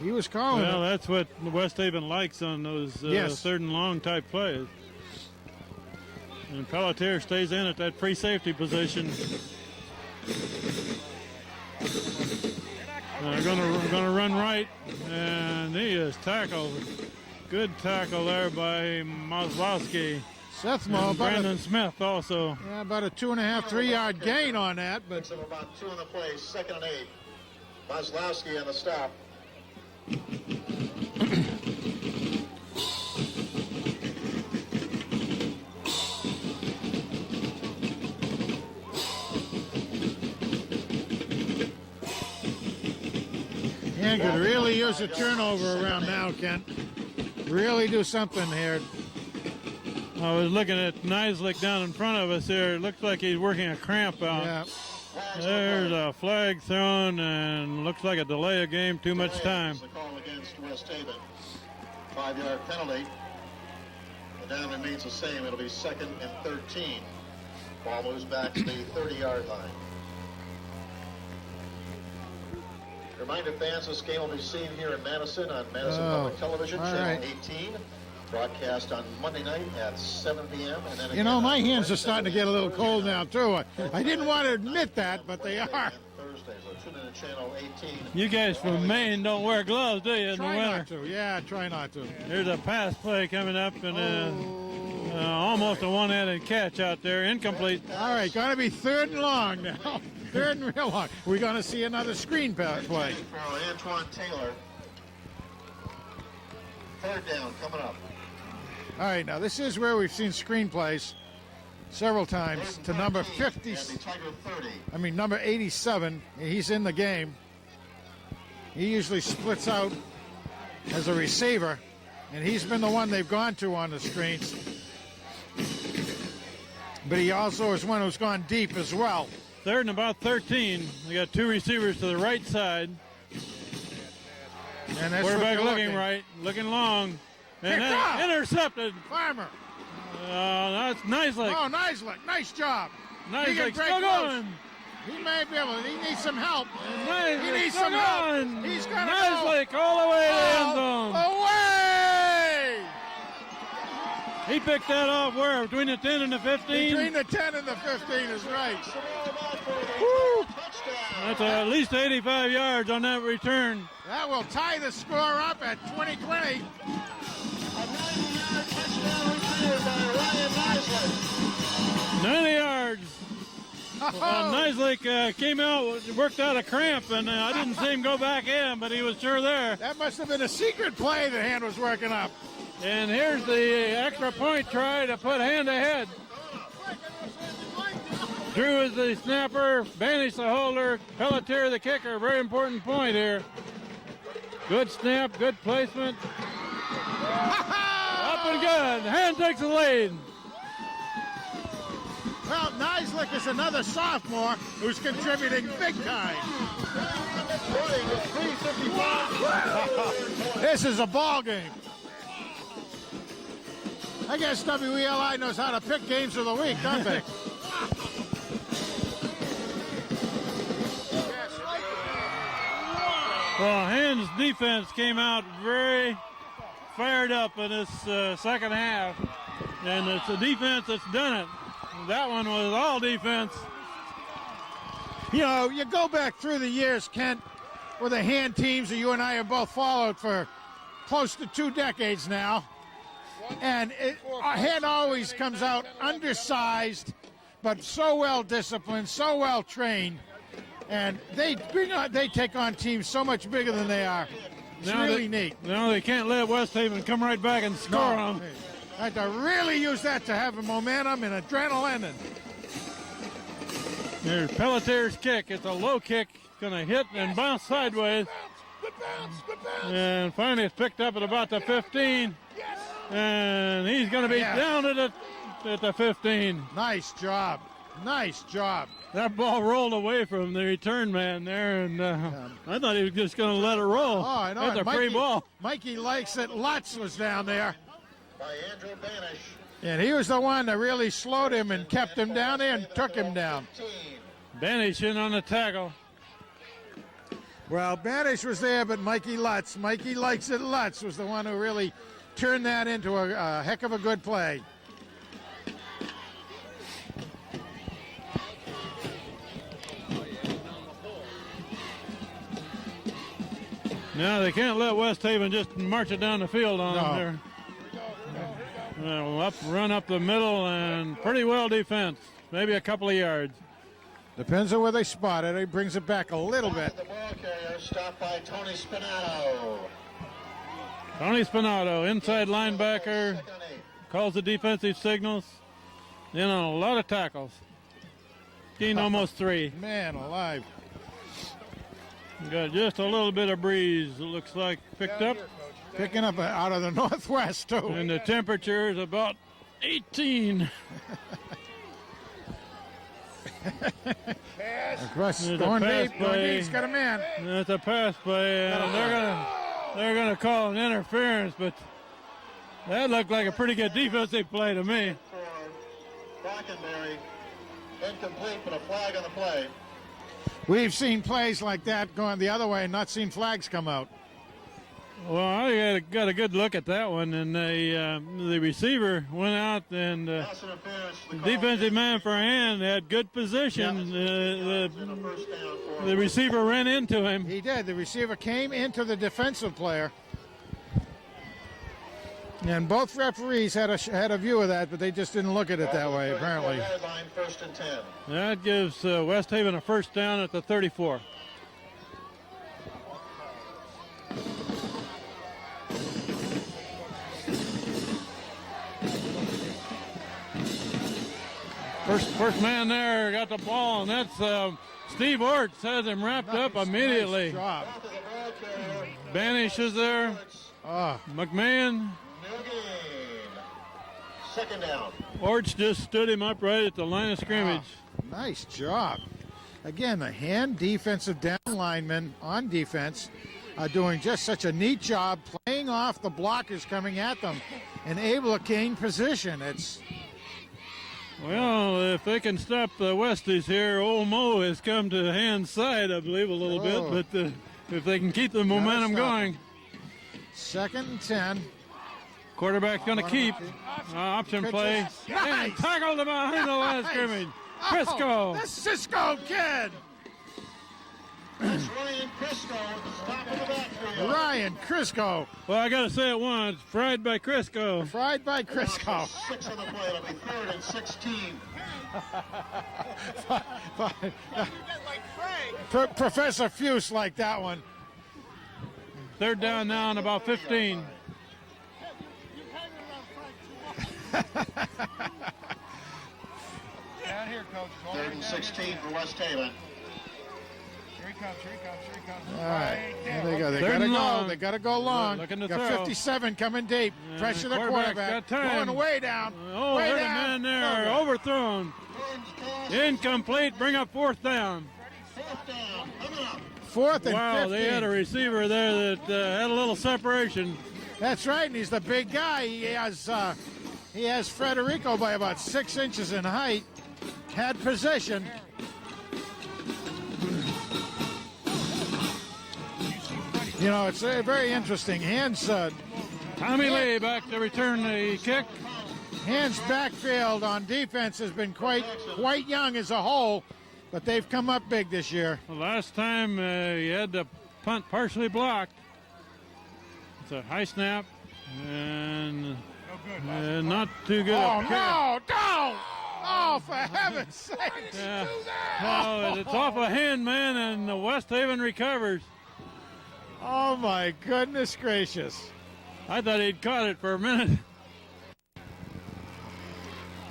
he was calling Well, it. that's what West Haven likes on those third and long type plays. And Pelletier stays in at that free safety position. They're gonna run right, and he is tackled. Good tackle there by Maslowski. Sethmo, And Brandon Smith also. Yeah, about a 2.5, 3 yard gain on that, but Picks up about 2 on the play, 2nd and 8. Maslowski on the stop. Hand could really use a turnover around now, Kent. Really do something here. I was looking at Nislik down in front of us here. It looks like he's working a cramp out. Yeah. There's a flag thrown, and looks like a delay of game, too much time. The call against West Haven. 5-yard penalty. The down remains the same. It'll be 2nd and 13. Ball moves back to the 30-yard line. Reminder fans, this game will be seen here in Madison on Madison Public Television, Channel 18. Broadcast on Monday night at 7 p.m. And then You know, my hands are starting to get a little cold now, too. I didn't want to admit that, but they are. Thursday, so tune in to Channel 18. You guys from Maine don't wear gloves, do you, in the Try winter? not to. Yeah, try not to. There's a pass play coming up, and almost a one-handed catch out there, incomplete. All right, going to be 3rd and long now. 3rd and real long. We're going to see another screen play. For Antoine Taylor. 3rd down coming up. All right, now this is where we've seen screenplays several times to number 50. I mean, number 87. He's in the game. He usually splits out as a receiver, and he's been the one they've gone to on the screens. But he also is one who's gone deep as well. 3rd and about 13. We got 2 receivers to the right side. And that's Quarterback what looking right, looking long. And Picked then off. intercepted. Farmer. That's Nislik. Oh, Nislik. Nice job. He can Nislik break still loose. going. He may be able to. He needs some help. Nislik He needs still some help. going. He's got to Nislik all the way to the end zone. Away! He picked that off where? Between the 10 and the 15? Between the 10 and the 15 is right. Woo! That's at least 85 yards on that return. That will tie the score up at 20-20. 90 yards. Nislik came out, worked out a cramp, and I didn't see him go back in, but he was sure there. That must have been a secret play the Hand was working up. And here's the extra point try to put Hand ahead. Drew is the snapper, Banish the holder, Pelletier the kicker. Very important point here. Good snap, good placement. Up and good. Hand takes the lead. Well, Nislik is another sophomore who's contributing big time. This is a ball game. I guess WELI knows how to pick games of the week, don't they? Well, Hand's defense came out very fired up in this second half, and it's the defense that's done it. That one was all defense. You know, you go back through the years, Kent, with the Hand teams that you and I have both followed for close to 2 decades now. And our head always comes out undersized, but so well disciplined, so well trained. And they take on teams so much bigger than they are. It's really neat. No, they can't let West Haven come right back and score on them. I had to really use that to have a momentum and adrenaline. There's Pelletier's kick. It's a low kick. Going to hit and bounce sideways. And finally it's picked up at about the 15. And he's going to be down at the 15. Nice job. Nice job. That ball rolled away from the return man there, and I thought he was just going to let it roll. Oh, I know. That's a free ball. Mikey likes it. Lutz was down there. By Andrew Banish. And he was the one that really slowed him and kept him down there and took him down. Banish in on the tackle. Well, Banish was there, but Mikey Lutz, Mikey likes it. Lutz was the one who really turned that into a heck of a good play. No, they can't let West Haven just march it down the field on them there. Run up the middle and pretty well defense. Maybe a couple of yards. Depends on where they spot it. He brings it back a little bit. The ball carrier stopped by Tony Spinato. Tony Spinato, inside linebacker, calls the defensive signals. In on a lot of tackles. Gained almost 3. Man alive. Got just a little bit of breeze, it looks like, picked up. Picking up out of the northwest, too. And the temperature is about 18. Across going deep. He's got a man. That's a pass play, and they're gonna call an interference, but that looked like a pretty good defensive play to me. Brockenberry, incomplete, but a flag on the play. We've seen plays like that going the other way and not seen flags come out. Well, I got a good look at that one, and the receiver went out, and the defensive man for a hand had good position. The receiver ran into him. He did. The receiver came into the defensive player. And both referees had a view of that, but they just didn't look at it that way, apparently. That gives West Haven a first down at the 34. First man there got the ball, and that's Steve Orts has him wrapped up immediately. Nice job. Banish is there. McMahon. Second down. Orts just stood him up right at the line of scrimmage. Nice job. Again, the hand defensive down linemen on defense are doing just such a neat job playing off the blockers coming at them and able to gain position. Well, if they can stop the Westies here, Old Mo has come to Hand's side, I believe, a little bit. But if they can keep the momentum going. 2nd and 10. Quarterback's going to keep. Option play. Nice. And tackled him behind the line of scrimmage. Crisco. The Cisco kid. That's Ryan Crisco, top of the backfield. Ryan Crisco. Well, I got to say it once. Fried by Crisco. Fried by Crisco. 6 on the play. It'll be 3rd and 16. Professor Fuse like that one. 3rd down now and about 15. Down here, Coach. 3rd and 16 for West Haven. Here he comes. All right, here they go. They Third gotta and go. long. They gotta go long. Looking to Got throw. 57 coming deep. Pressure the quarterback. Quarterback's got time. Going way down. Oh, way there's a down. man there. Overthrown. Incomplete. Bring up 4th down. 4th down. Coming up. 4th and Wow, 15. they had a receiver there that had a little separation. That's right, and he's the big guy. He has Federico by about 6 inches in height. Had possession. You know, it's very interesting. Tommy Lee back to return the kick. Hand's backfield on defense has been quite young as a whole, but they've come up big this year. The last time he had the punt partially blocked. It's a high snap, and Not too good. Oh, no, don't! Oh, for heaven's sake! Yeah. No, it's off a hand, man, and the West Haven recovers. Oh, my goodness gracious. I thought he'd caught it for a minute.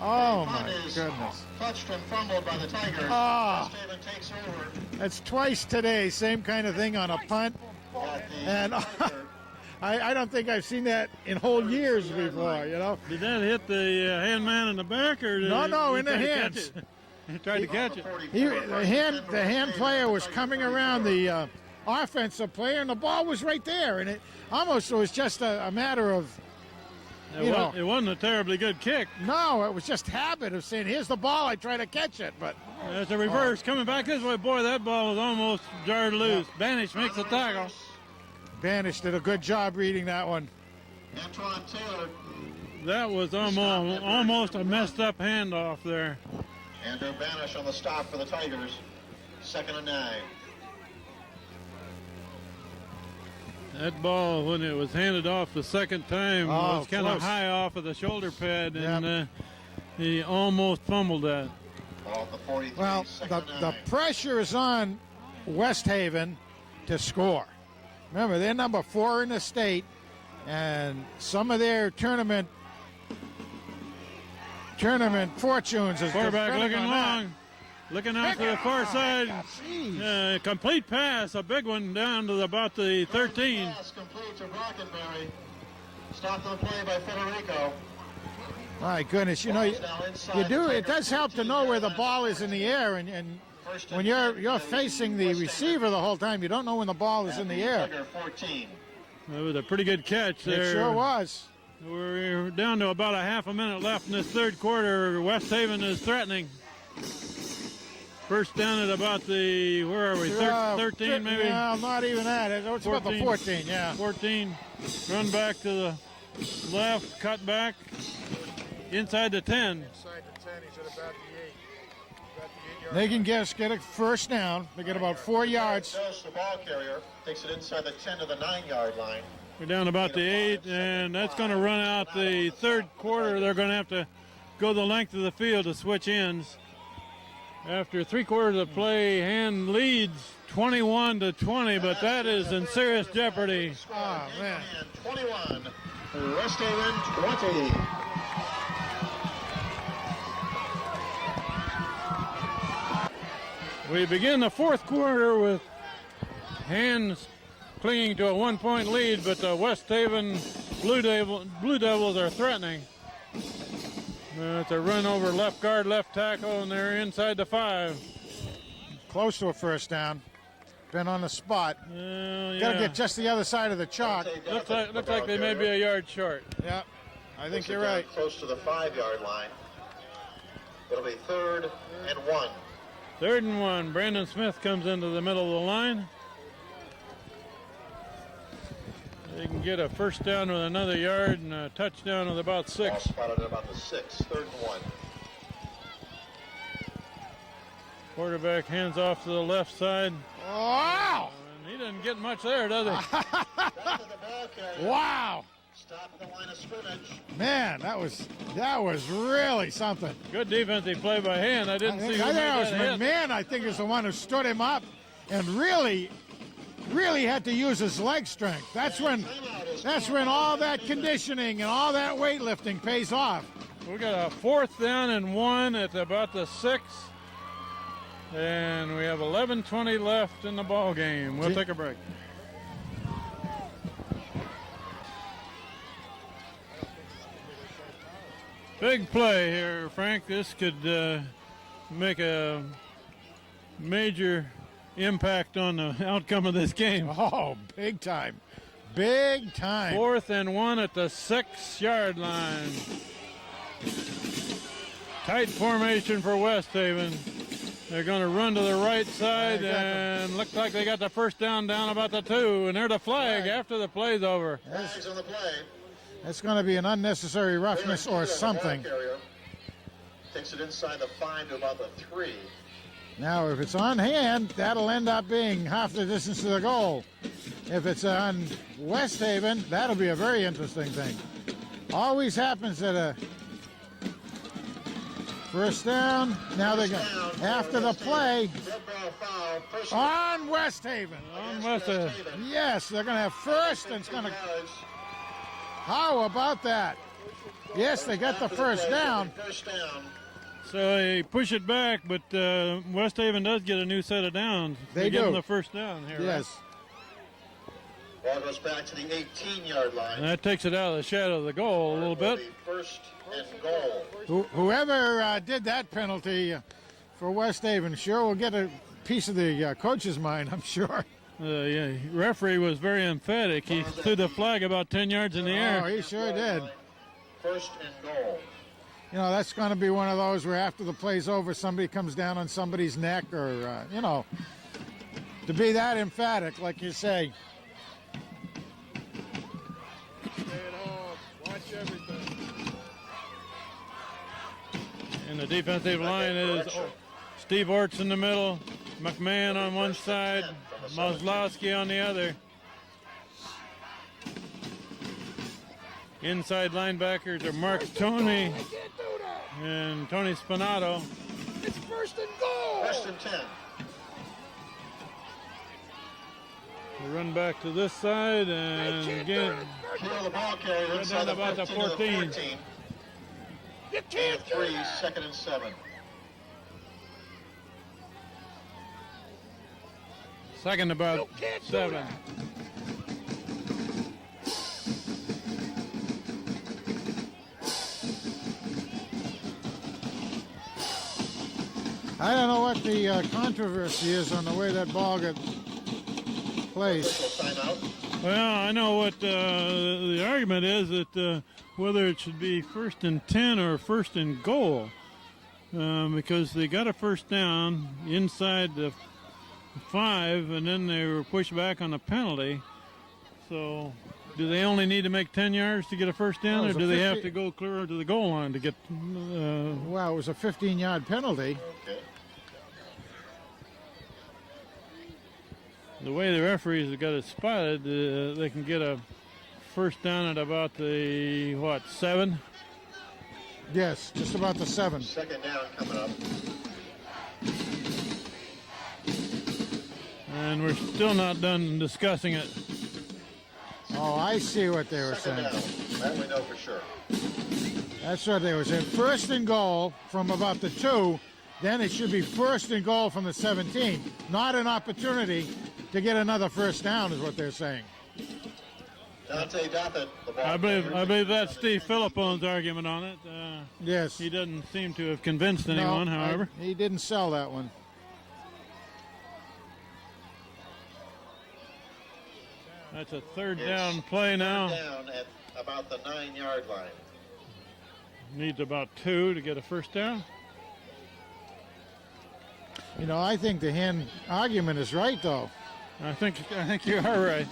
Oh, my goodness. Touched and fumbled by the Tigers. Oh. West Haven takes over. That's twice today, same kind of thing on a punt. And I don't think I've seen that in whole years before, you know. Did that hit the hand man in the back, or did No, he in the try to catch hands. it? He tried to catch it. The hand player was coming around the offensive player, and the ball was right there, and it was just a matter of, It wasn't a terribly good kick. No, it was just habit of saying, here's the ball, I try to catch it, but. It's a reverse coming back this way. Boy, that ball was almost jarred loose. Banish makes the tackle. Banish did a good job reading that one. Antoine Taylor. That was almost a messed up handoff there. Andrew Banish on the stop for the Tigers. 2nd and 9. That ball, when it was handed off the second time, was kind of high off of the shoulder pad, and he almost fumbled that. Well, the pressure is on West Haven to score. Remember, they're number 4 in the state, and some of their tournament fortunes is quarterback looking on long, looking out to the far side. Complete pass, a big one down to about the 13. Pass complete to Brockenberry. Stopped on play by Federico. My goodness, you know, it does help to know where the ball is in the air, and when you're facing the receiver the whole time, you don't know when the ball is in the air. That was a pretty good catch there. It sure was. We're down to about a half a minute left in this third quarter. West Haven is threatening. First down at about the, where are we, 13 maybe? No, not even that. It's about the 14, yeah. 14. Run back to the left, cut back. Inside the 10. Inside the 10, he's at about the 8. About the 8-yard They can get a first down. They get about 4 yards. The ball carrier takes it inside the 10 to the 9-yard line. We're down about the 8, and that's going to run out the third quarter. They're going to have to go the length of the field to switch ends. After 3 quarters of play, Hand leads 21-20, but that is in serious jeopardy. Oh, man. 21, West Haven 20. We begin the fourth quarter with Hands clinging to a 1-point lead, but the West Haven Blue Devils are threatening. It's a run over left guard, left tackle, and they're inside the 5. Close to a first down. Been on the spot. Yeah. Got to get just the other side of the chalk. Looks like they may be a yard short. Yeah, I think you're right. Close to the 5-yard line. It'll be 3rd and 1. 3rd and 1. Brandon Smith comes into the middle of the line. They can get a first down with another yard and a touchdown with about 6. Ball spotted at about the 6, 3rd and 1. Quarterback hands off to the left side. Wow! And he doesn't get much there, does he? Back to the ball carrier. Wow! Stop at the line of scrimmage. Man, that was really something. Good defensive play by Hand. I didn't see who made that was that hit. McMahon, I think, is the one who stood him up and really had to use his leg strength. That's when all that conditioning and all that weightlifting pays off. We got a 4th down and 1 at about the 6. And we have 11:20 left in the ball game. We'll take a break. Big play here, Frank. This could make a major impact on the outcome of this game. Oh, big time. Big time. 4th and 1 at the 6-yard line. Tight formation for West Haven. They're going to run to the right side, and looks like they got the first down about the 2, and there's a flag after the play's over. Flags on the play. That's going to be an unnecessary roughness or something. Takes it inside the 5 to about the 3. Now, if it's on Hand, that'll end up being half the distance to the goal. If it's on West Haven, that'll be a very interesting thing. Always happens at a first down. Now they're going after the play on West Haven. On West Haven. Yes, they're going to have first, and it's going to. How about that? Yes, they got the first down. So they push it back, but West Haven does get a new set of downs. They give do. them the first down here. Yes. Ball goes back to the 18-yard line. And that takes it out of the shadow of the goal a little bit. First and goal. Whoever did that penalty for West Haven sure will get a piece of the coach's mind, I'm sure. The referee was very emphatic. He threw the flag about 10 yards in the air. Oh, he sure did. First and goal. You know, that's going to be one of those where after the play's over, somebody comes down on somebody's neck or, you know, to be that emphatic, like you say. Stay at home. Watch everything. And the defensive line is Steve Orts in the middle, McMahon on one side, Maslowski on the other. Inside linebackers are Mark Tony and Tony Spinato. It's first and goal. First and 10. We run back to this side and again Clear the ball carrier inside the about the 15 to the 14. 14. You can't do 3, that. second and 7. second about You can't do 7. that. I don't know what the controversy is on the way that ball got placed. Official timeout. Well, I know what the argument is that whether it should be first and 10 or first and goal, because they got a first down inside the 5, and then they were pushed back on a penalty. So, do they only need to make 10 yards to get a first down, Well, or it was do a they have 50 to go clear to the goal line to get? Well, it was a 15-yard penalty. Okay. The way the referees have got it spotted, they can get a first down at about the 7? Yes, just about the 7. Second down coming up. And we're still not done discussing it. Oh, I see what they were Second saying. down. That we know for sure. That's what they were saying. First and goal from about the 2, then it should be first and goal from the 17. Not an opportunity to get another first down is what they're saying. Dante Doppett, the ball I carrier. believe that's Steve Philippone's argument on it. Yes. He doesn't seem to have convinced anyone, No, however. he didn't sell that one. That's a third It's down play now. third down at about the 9-yard line. Needs about 2 to get a first down. You know, I think the hand argument is right, though. I think you are right.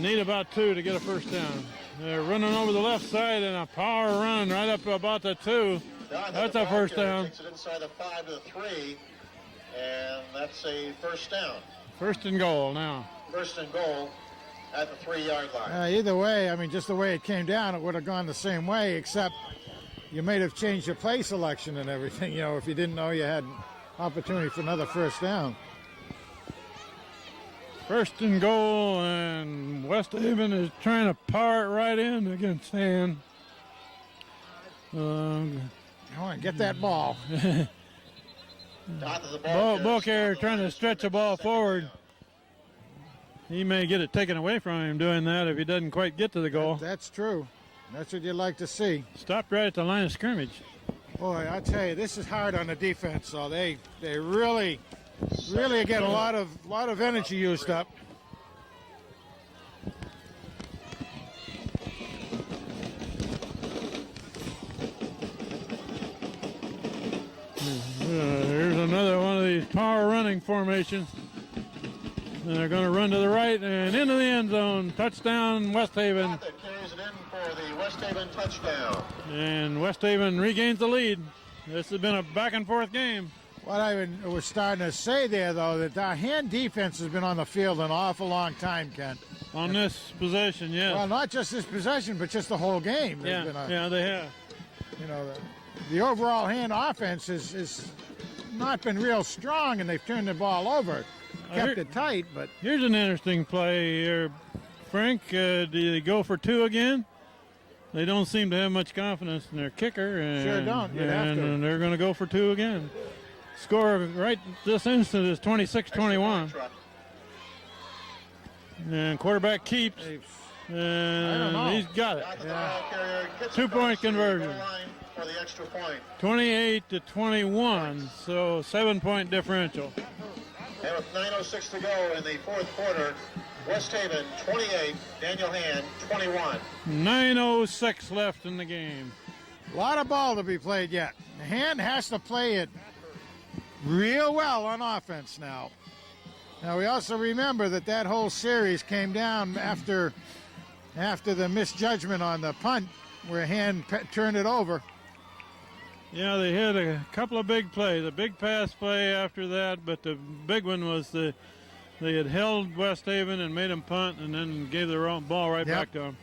Need about 2 to get a first down. They're running over the left side and a power run right up to about the 2. Down That's the a ball first carrier, down. Takes it inside the 5 to the 3, and that's a first down. First and goal now. First and goal at the 3-yard line. Either way, I mean, just the way it came down, it would have gone the same way, except you may have changed your play selection and everything, you know, if you didn't know you had an opportunity for another first down. First and goal, and West Haven is trying to power it right in against Han. Come on, get that ball. Dot to the ball Ball carrier carrier, trying to stretch the ball forward. He may get it taken away from him doing that if he doesn't quite get to the goal. That's true. That's what you'd like to see. Stopped right at the line of scrimmage. Boy, I tell you, this is hard on the defense. So they really get a lot of energy used up. Here's another one of these power running formations. And they're going to run to the right and into the end zone. Touchdown, West Haven. That carries it in for the West Haven touchdown. And West Haven regains the lead. This has been a back and forth game. What I was starting to say there, though, that our hand defense has been on the field an awful long time, Kent. on this possession, yes. Well, not just this possession, but just the whole game. Yeah, they have. You know, the overall hand offense is not been real strong, and they've turned the ball over, kept it tight. But here's an interesting play here, Frank. Do they go for two again? They don't seem to have much confidence in their kicker. And, sure don't. You'd have to. And they're going to go for two again. Score right this instant is 26-21. And quarterback keeps. And he's got it. Yeah. 2-point conversion. For the extra point. 28-21, so 7-point differential. And with 9:06 to go in the fourth quarter, West Haven 28, Daniel Hand 21. 9:06 left in the game. A lot of ball to be played yet. The Hand has to play it real well on offense now. Now we also remember that whole series came down after the misjudgment on the punt where Hand turned it over. Yeah, they had a couple of big plays, a big pass play after that, but the big one was they had held West Haven and made them punt and then gave the ball right back to them.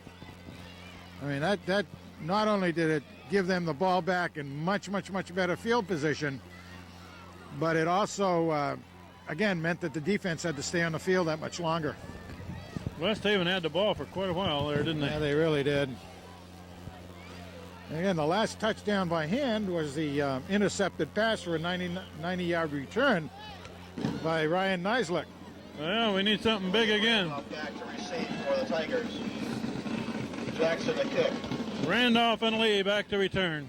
I mean, that not only did it give them the ball back in much better field position, but it also, again, meant that the defense had to stay on the field that much longer. West Haven had the ball for quite a while there, didn't they? Yeah, they really did. And again, the last touchdown by Hand was the intercepted pass for a 90-yard return by Ryan Neislick. Well, we need something big again. Back to receive for the Tigers. Jackson the kick. Randolph and Lee back to return.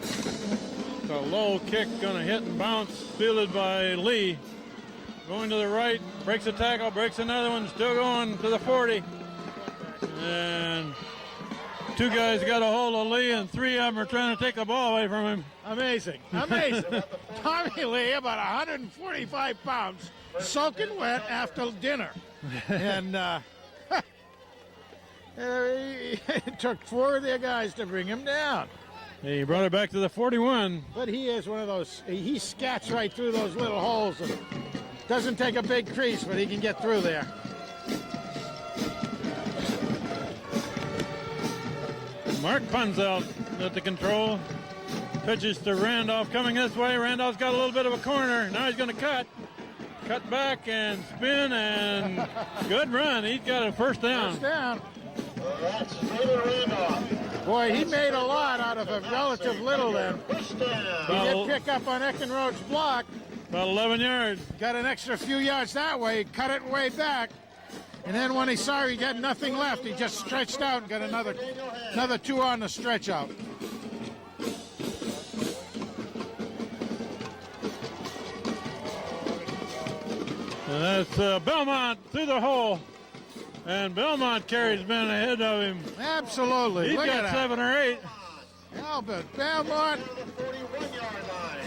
It's a low kick, going to hit and bounce, fielded by Lee. Going to the right, breaks a tackle, breaks another one, still going to the 40. And two guys got a hold of Lee, and three of them are trying to take the ball away from him. Amazing. Tommy Lee, about 145 pounds, soaking wet after dinner. And it took four of their guys to bring him down. He brought it back to the 41. But he is one of those, he scats right through those little holes. And doesn't take a big crease, but he can get through there. Mark Punzelt at the control. Pitches to Randolph coming this way. Randolph's got a little bit of a corner. Now he's going to cut. Cut back and spin and good run. He's got a first down. First down. That's David Randolph. Boy, he made a lot out of a relative little then. First down. He did pick up on Eckenroth's block. About 11 yards. Got an extra few yards that way. Cut it way back. And then when he saw he got nothing left, he just stretched out and got another two on the stretch out. And that's Belmont through the hole. And Belmont carries been ahead of him. Absolutely. He's Look at got that. 7 or 8. Albert Belmont. To the 41-yard line.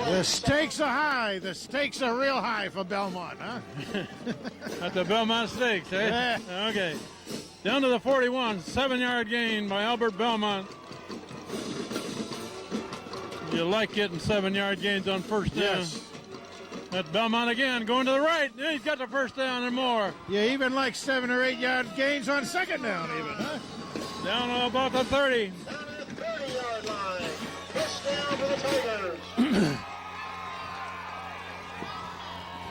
The stakes are high. The stakes are real high for Belmont, huh? At the Belmont Stakes, eh? Yeah. Okay. Down to the 41. 7-yard gain by Albert Belmont. You like getting 7-yard gains on first down. Yes. That's Belmont again, going to the right. He's got the first down and more. You even like 7 or 8 yard gains on second down even, huh? Down to about the 30. Down to the 30-yard line. First down for the Tigers.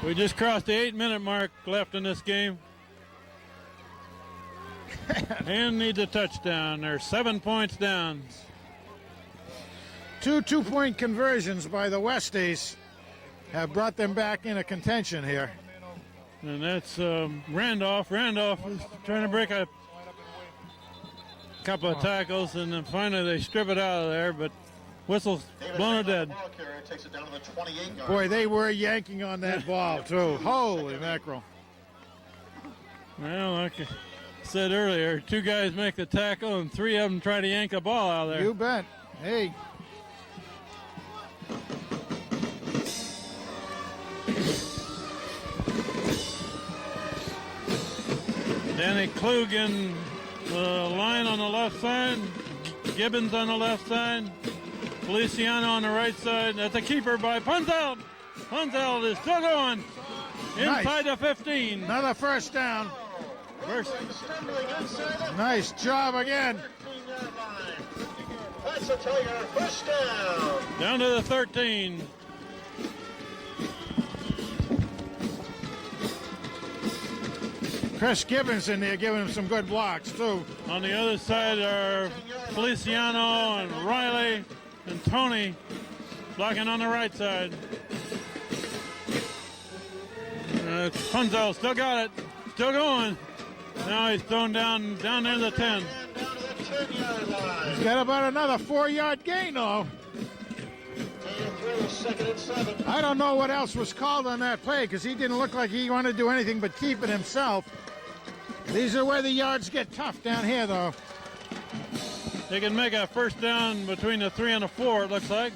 We just crossed the 8-minute mark left in this game. And needs a touchdown. They're 7 points down. Two 2-point conversions by the Westies have brought them back into contention here. And that's Randolph. Randolph is trying to break a couple of tackles, and then finally they strip it out of there, but whistle's blown it dead. Takes it down to the 28-yard. Boy, they were yanking on that ball, too. Holy mackerel. Well, like I said earlier, two guys make the tackle, and three of them try to yank the ball out of there. You bet. Hey. Danny Klugen, the line on the left side. Gibbons on the left side. Feliciano on the right side. That's a keeper by Punzelt. Punzelt is still going. inside the 15. Another first down. Nice job again. That's a Tiger first down. Down to the 13. Chris Gibbons in there giving him some good blocks, too. On the other side are Feliciano and Riley and Tony blocking on the right side. Punzo still got it. Still going. Now he's thrown down near the 10. He's got about another 4-yard gain, though. I don't know what else was called on that play because he didn't look like he wanted to do anything but keep it himself. These are where the yards get tough down here, though. They can make a first down between the 3 and the 4, it looks like.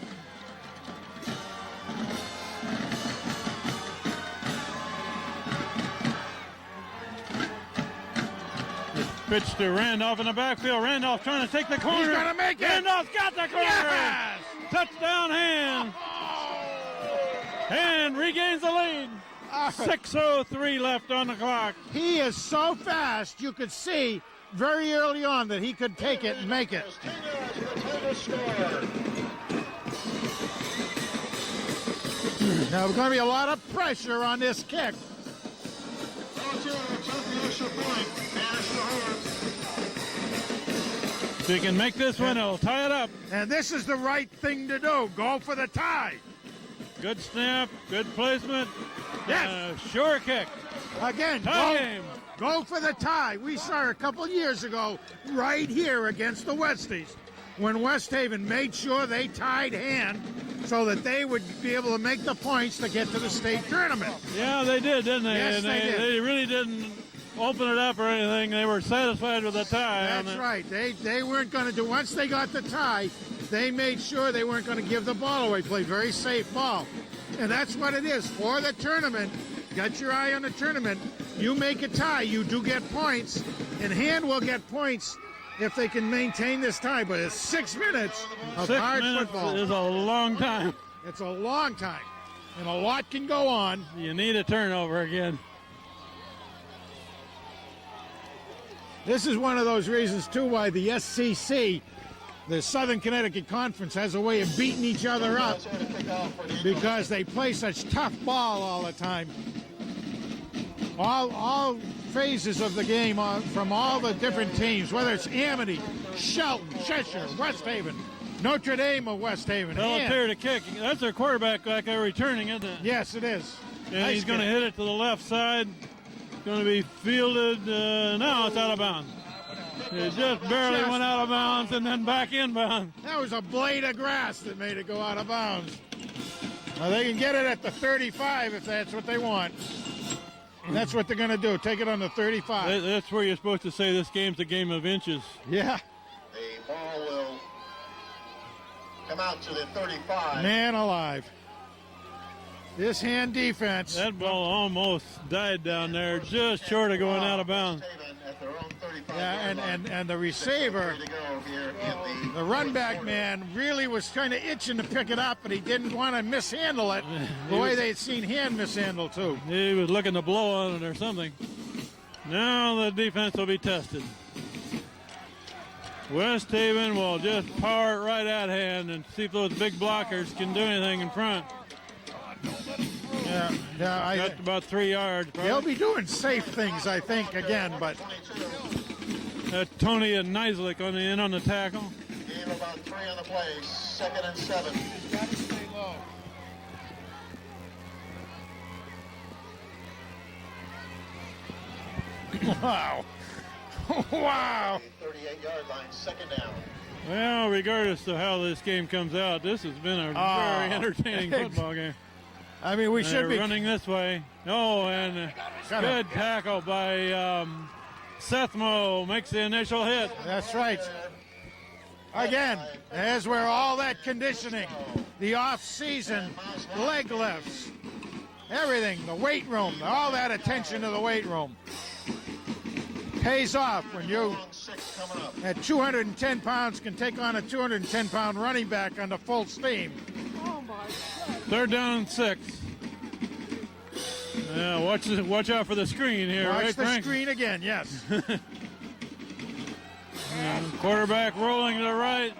Pitch to Randolph in the backfield. Randolph trying to take the corner. He's going to make it. Randolph's got the corner. Yes! Touchdown Hand. Hand regains the lead. 6:03 left on the clock. He is so fast, you could see very early on that he could take it and make it. Now, there's going to be a lot of pressure on this kick. If he can make this one, he'll tie it up. And this is the right thing to do. Go for the tie. Good snap, good placement. Yes. Sure kick. Again, Tie game. go for the tie. We saw a couple years ago right here against the Westies when West Haven made sure they tied Hand so that they would be able to make the points to get to the state tournament. Yeah, they did, didn't they? Yes, and they did. They really didn't open it up or anything. They were satisfied with the tie. That's right. They weren't going to do, once they got the tie, they made sure they weren't going to give the ball away. Played very safe ball. And that's what it is for the tournament. Got your eye on the tournament. You make a tie, you do get points. And Hand will get points if they can maintain this tie. But it's 6 minutes of 6 hard minutes football. is a long time. It's a long time. And a lot can go on. You need a turnover again. This is one of those reasons, too, why the SCC, the Southern Connecticut Conference, has a way of beating each other up because they play such tough ball all the time. All phases of the game from all the different teams, whether it's Amity, Shelton, Cheshire, West Haven, Notre Dame of West Haven. Pelletier to kick. That's their quarterback like they're returning, isn't it? Yes, it is. And Nice he's going to kick. hit it to the left side. Going to be fielded. No, it's out of bounds. It just barely went out of bounds and then back in bounds. That was a blade of grass that made it go out of bounds. Now they can get it at the 35 if that's what they want. And that's what they're going to do. Take it on the 35. That's where you're supposed to say this game's a game of inches. Yeah. The ball will come out to the 35. Man alive. This Hand defense. That ball almost died down there, just short of going out of bounds. Yeah, and the receiver, the run back man, really was kind of itching to pick it up, but he didn't want to mishandle it the way they'd seen Hand mishandle, too. He was looking to blow on it or something. Now the defense will be tested. West Haven will just power it right at Hand and see if those big blockers can do anything in front. Yeah, Got about 3 yards. Probably. they'll be doing safe things, I think, again, but Tony and Neislick in on the tackle. Game about 3 on the play, 2nd and 7. Got to stay low. wow. Wow. 38-yard line, 2nd down. Well, regardless of how this game comes out, this has been a very entertaining football game. I mean, we should be running this way. Oh, and good tackle by Sethmo makes the initial hit. That's right. Again, there's where all that conditioning, the off-season leg lifts, everything, the weight room, all that attention to the weight room pays off when you, at 210 pounds, can take on a 210-pound running back under full steam. 3rd down and 6. Yeah, watch out for the screen here, Watch right, the Frank? screen again, yes. And quarterback rolling to the right.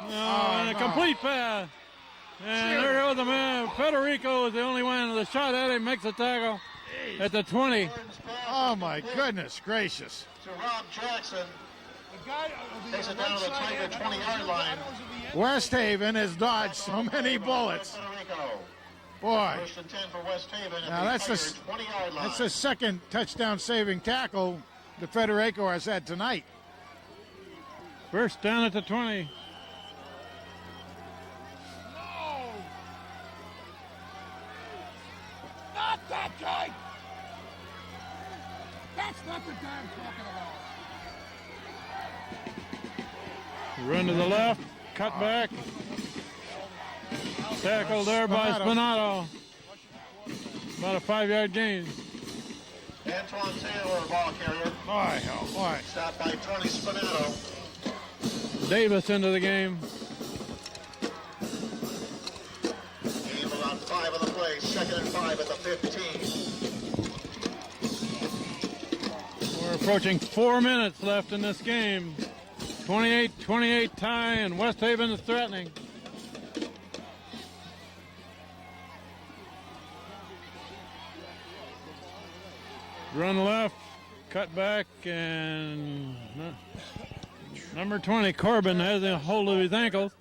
And a no. complete pass. And there goes the man. Federico is the only one with a shot at him, makes a tackle at the 20. Oh, my goodness gracious. To Rob Jackson. Takes it down to the Tiger 20-yard line. West Haven has dodged so many bullets. Boy, First and 10 for West Haven at now the that's Tiger the 20-yard line. that's the second touchdown-saving tackle that Federico has had tonight. First down at the 20. Not that guy. That's not the guy I'm talking about. Run to the left, cut back. Tackled there by Spinato. About a 5-yard gain. Antoine Taylor, ball carrier. Boy, oh boy. Stopped by Tony Spinato. Davis into the game. Gain about 5 on the play. 2nd and 5 at the 15. We're approaching 4 minutes left in this game. 28-28 tie, and West Haven is threatening. Run left, cut back, and number 20, Corbin, has a hold of his ankles.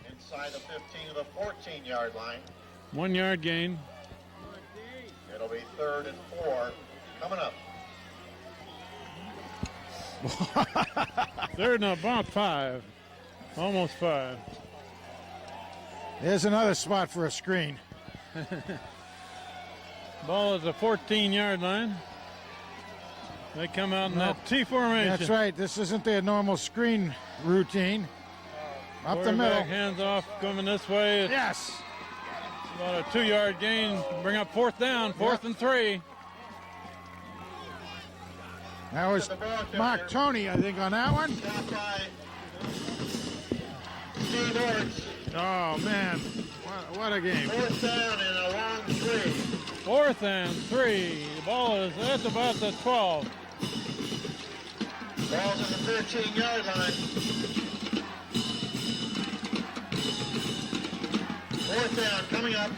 Inside the 15 to the 14-yard line. 1 yard gain. It'll be 3rd and 4 coming up. Third and about 5. Almost 5. There's another spot for a screen. Ball at the 14-yard line. They come out in that T formation. That's right. This isn't their normal screen routine. Up the middle. Quarterback hands off, coming this way. It's Yes. about a 2-yard gain. Bring up 4th down, 4th and 3. That was Mark Tony, I think, on that one. Stopped by Steve Orts. Oh, man. What a game. 4th down and a long 3. 4th and 3. The ball is at about the 12. Ball's at the 13-yard line. 4th down coming up,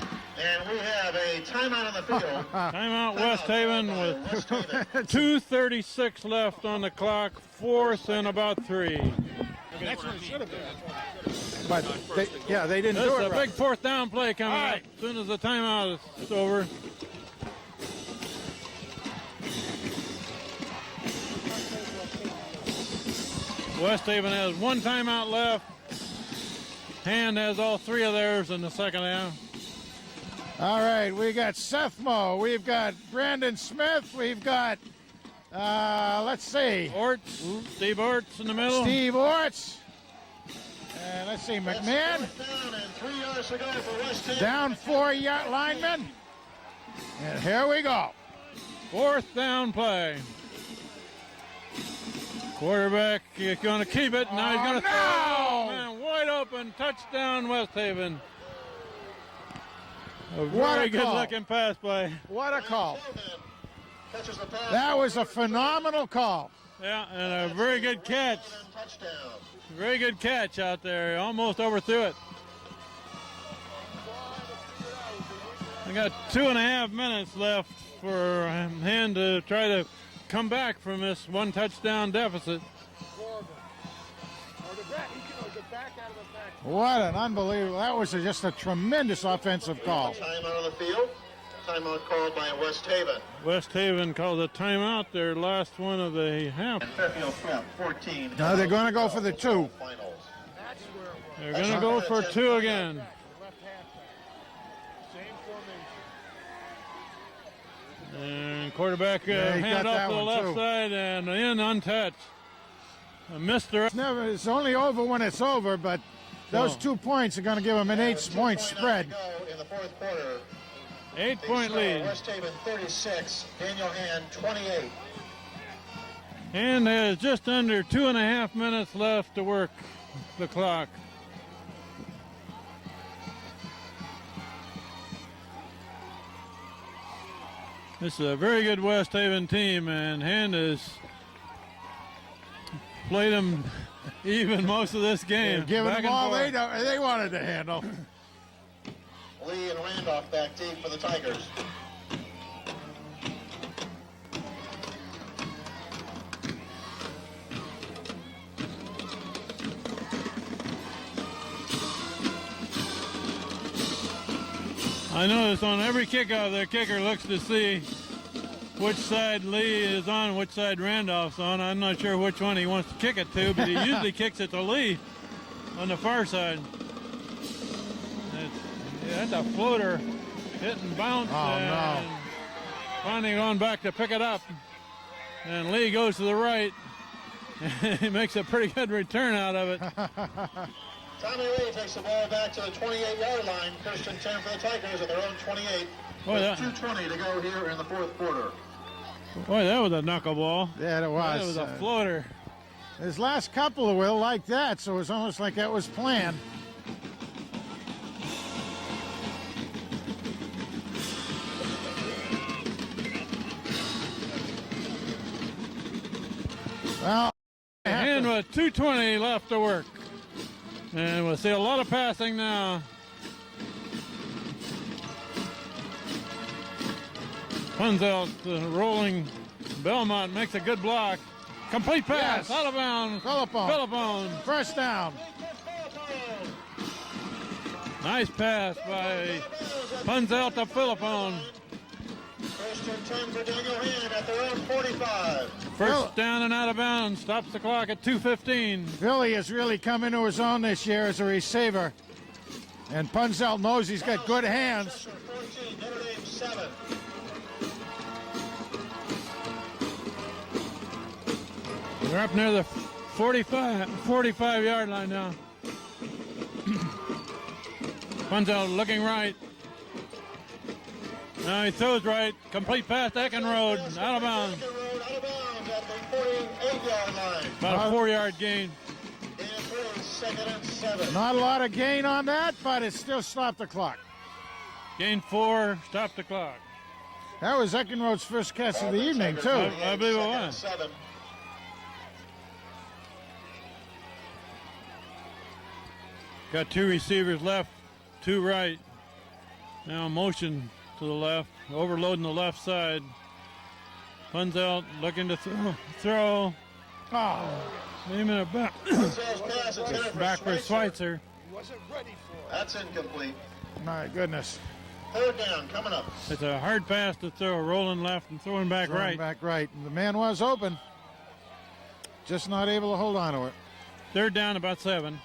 and we have a timeout on the field. Timeout West Haven with West Haven. 2:36 left on the clock. 4th and about 3. That's what it should have been. But, they didn't This do is it a right. big 4th down play coming All up right. as soon as the timeout is over. West Haven has 1 timeout left. Hand has all 3 of theirs in the second half. All right, we got Seth Moe. We've got Brandon Smith. We've got, let's see, Orts, Steve Orts in the middle. Steve Orts. And let's see, McMahon. 4th down and 3 yards to go for West Haven. Down 4 linemen. And here we go. 4th down play. Quarterback is going to keep it. Now he's going to throw. no! Man, wide open. Touchdown, West Haven. A What a very good call. looking pass play. What a call. Catches the pass. That was a phenomenal call. Yeah, and a very good catch. Touchdown. Very good catch out there. Almost overthrew it. We got 2.5 minutes left for him to try to come back from this 1 touchdown deficit. What an unbelievable, that was just a tremendous offensive call. Timeout on the field. Timeout called by West Haven. West Haven called a timeout, their last one of the half. And Fairfield Prep, 14. Now they're going to go for the 2. Finals. They're going to go for 2 again. And quarterback Yeah, he hand got off that to the one, left too. side and in untouched. It's only over when it's over, but those 2 points are going to give them an 8-point spread. To go in the 4th quarter. 8-point They score lead. West Haven 36, Daniel Hand 28. And there's just under 2.5 minutes left to work the clock. This is a very good West Haven team, and Hand has played them even most of this game. They're giving Back them and all forth. they wanted to handle. Lee and Randolph back deep for the Tigers. I notice on every kickoff, their kicker looks to see which side Lee is on, which side Randolph's on. I'm not sure which one he wants to kick it to, but he usually kicks it to Lee on the far side. That's a floater hit and bounce. Oh, no. Finally going back to pick it up. And Lee goes to the right. He makes a pretty good return out of it. Tommy Lee takes the ball back to the 28-yard line. Christian 10 for the Tigers at their own 28. Boy, With 2:20 to go here in the fourth quarter. Boy, that was a knuckleball. Yeah, it was. That was a floater. His last couple were like that, so it was almost like that was planned. Well, And with 2:20 left to work. And we'll see a lot of passing now. Punts out the rolling. Belmont makes a good block. Complete pass, Yes. out of bounds. Philippone. First down. Nice pass by Punzelt to Philippone. Christian 10 for Daniel Hand at their own 45. First down and out of bounds. Stops the clock at 2:15. Philly has really come into his own this year as a receiver. And Punzelt knows he's got good hands. 14, Notre Dame 7. They're up near the 45-yard line now. Punzelt looking right. Now he throws right. Complete pass to Eckenrode. Out of bounds. Out of bounds at the 48-yard line. About a 4-yard gain. And 3, second and 7. Not a lot of gain on that, but it still stopped the clock. Gain 4. Stop the clock. That was Eckenrode's first catch of the evening, too. I believe it Second and was. 7. Got 2 receivers left, 2 right. Now motion to the left, overloading the left side. Punzelt looking to throw. Oh, aiming it back. Punzel's pass intended for Back for Schweitzer. Schweitzer. Wasn't ready for it. That's incomplete. My goodness. Third down coming up. It's a hard pass to throw, rolling left and throwing back Throwing right. Back right. The man was open. Just not able to hold on to it. Third down, about 7.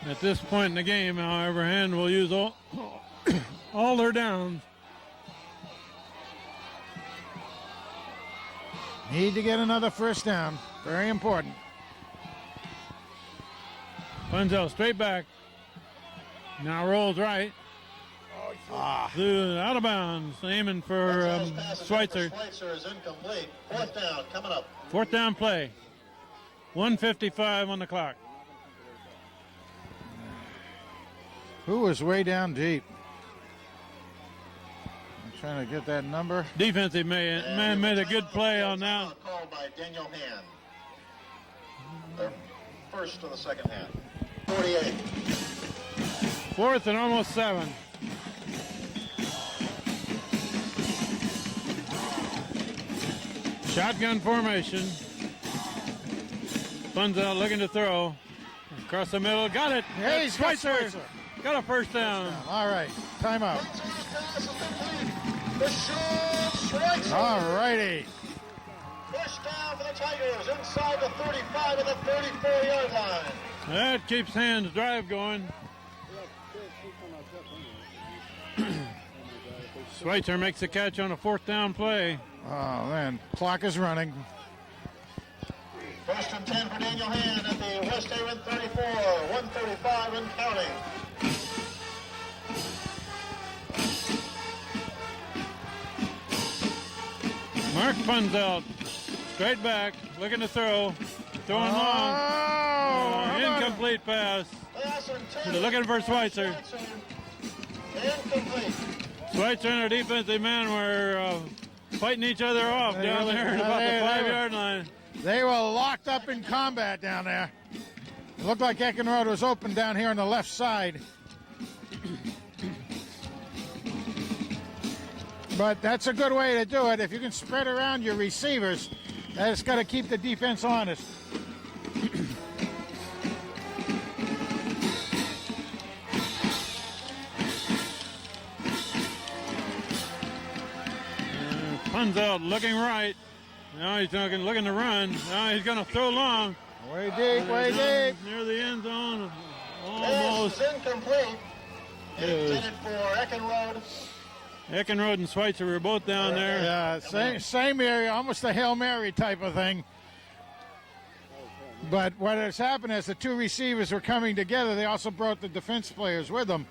At this point in the game, however, Hand will use all their downs. Need to get another first down. Very important. Punzelt straight back. Now rolls right. Out of bounds, aiming for Punzel's pass Schweitzer. intended for Schweitzer is incomplete. Fourth down coming up. 4th down play. 1:55 on the clock. Who was way down deep? I'm trying to get that number. Defensive man made a good play on that. Called by Daniel Hand. Their first of the second half. 48. 4th and almost 7. Shotgun formation. Punzelt looking to throw. Across the middle. Got it. Hey, he's got Schweitzer. Schweitzer. Got a first down. All right. Timeout. Rashawn Schweitzer. All righty. First down for the Tigers inside the 35 of the 34-yard line. That keeps Hand's drive going. Schweitzer makes the catch on a 4th down play. Oh, man. Clock is running. First and 10 for Daniel Hand at the West Haven 34, 135 and counting. Mark Punzelt, straight back, looking to throw. throwing long. Incomplete pass. They're looking for Schweitzer. Schweitzer and our defensive men were fighting each other off down there at about the 5-yard line. They were locked up in combat down there. It looked like Eckenrode was open down here on the left side. But that's a good way to do it. If you can spread around your receivers, that's got to keep the defense honest. Pun's out, looking right. Now he's looking to run. Now he's going to throw long. Way deep, way deep. Near the end zone. Almost. Pass is incomplete. Intended for Eckenrode. Eckenrode and Schweitzer were both down there. Yeah, same area, almost a Hail Mary type of thing. But what has happened is the two receivers were coming together. They also brought the defense players with them,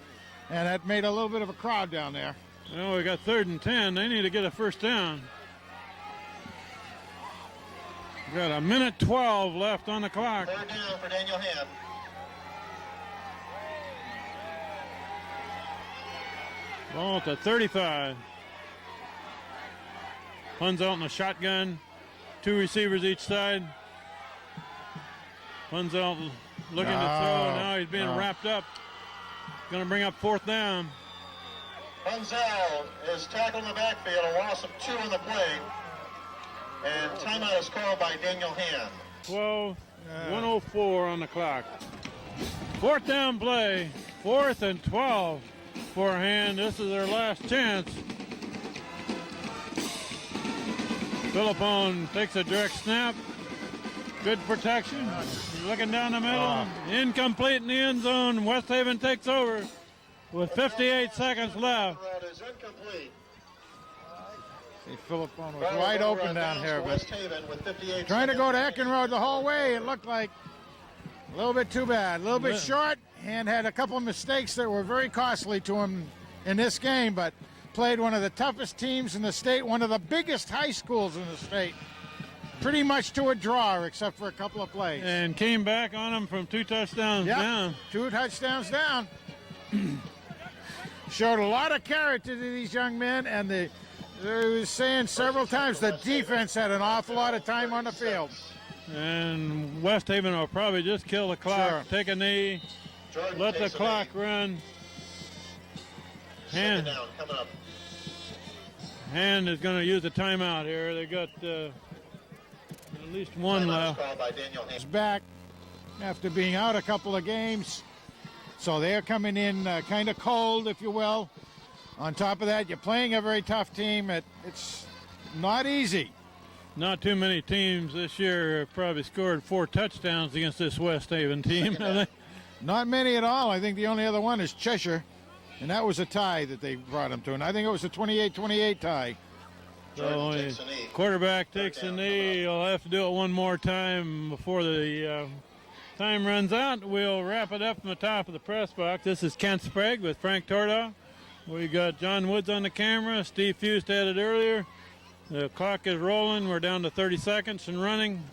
and that made a little bit of a crowd down there. Well, we got 3rd and 10. They need to get a first down. We got a minute 12 left on the clock. 3rd down for Daniel Hand. Ball at the 35. Pun's out in the shotgun. 2 receivers each side. Pun's out looking to throw. Now he's being wrapped up. Going to bring up 4th down. Punzel is tackled in the backfield, a loss of 2 on the play. And timeout is called by Daniel Hand. 1:04 on the clock. 4th down play. 4th and 12 for Hand. This is their last chance. Philippone takes a direct snap. Good protection. Looking down the middle. Incomplete in the end zone. West Haven takes over with 58 seconds left. Is incomplete. See, Philippone was wide open down here, but West Haven with 58 trying to go to seconds. Eckenrode the whole way. It looked like a little bit too bad, a little bit short, and had a couple of mistakes that were very costly to him in this game, but played one of the toughest teams in the state, one of the biggest high schools in the state, pretty much to a draw except for a couple of plays. And came back on them from 2 touchdowns down. 2 touchdowns down. Showed a lot of character to these young men, and they was saying several times the defense had an awful lot of time on the field. And West Haven will probably just kill the clock, Sure. take a knee, let the clock run. Second down coming up. Hand is going to use a timeout here. They got at least one Timeout is left. called by Daniel Hand. Is back after being out a couple of games, so they're coming in kind of cold, if you will. On top of that, you're playing a very tough team. It's not easy. Not too many teams this year have probably scored 4 touchdowns against this West Haven team. Not many at all. I think the only other one is Cheshire, and that was a tie that they brought him to, and I think it was a 28-28 tie. So quarterback takes a knee. He'll have to do it one more time before the time runs out. We'll wrap it up from the top of the press box. This is Kent Sprague with Frank Tordow. We got John Woods on the camera. Steve Fust had it earlier. The clock is rolling. We're down to 30 seconds and running.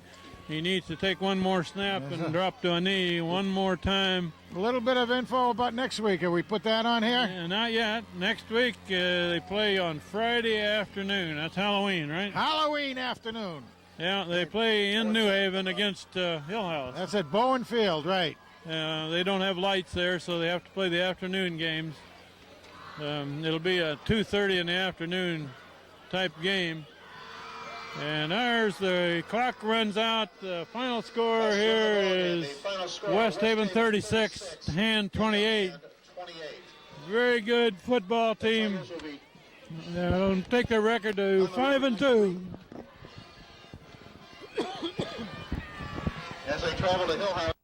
He needs to take one more snap and drop to a knee one more time. A little bit of info about next week. Have we put that on here? Yeah, not yet. Next week they play on Friday afternoon. That's Halloween, right? Halloween afternoon. Yeah, they play in New Haven against Hill House. That's at Bowen Field, right? They don't have lights there, so they have to play the afternoon games. It'll be a 2:30 in the afternoon type game. And ours, the clock runs out. The final score here is West Haven 36, Hand 28. Very good football team. They'll take their record to 5-2. As they travel to Hill House.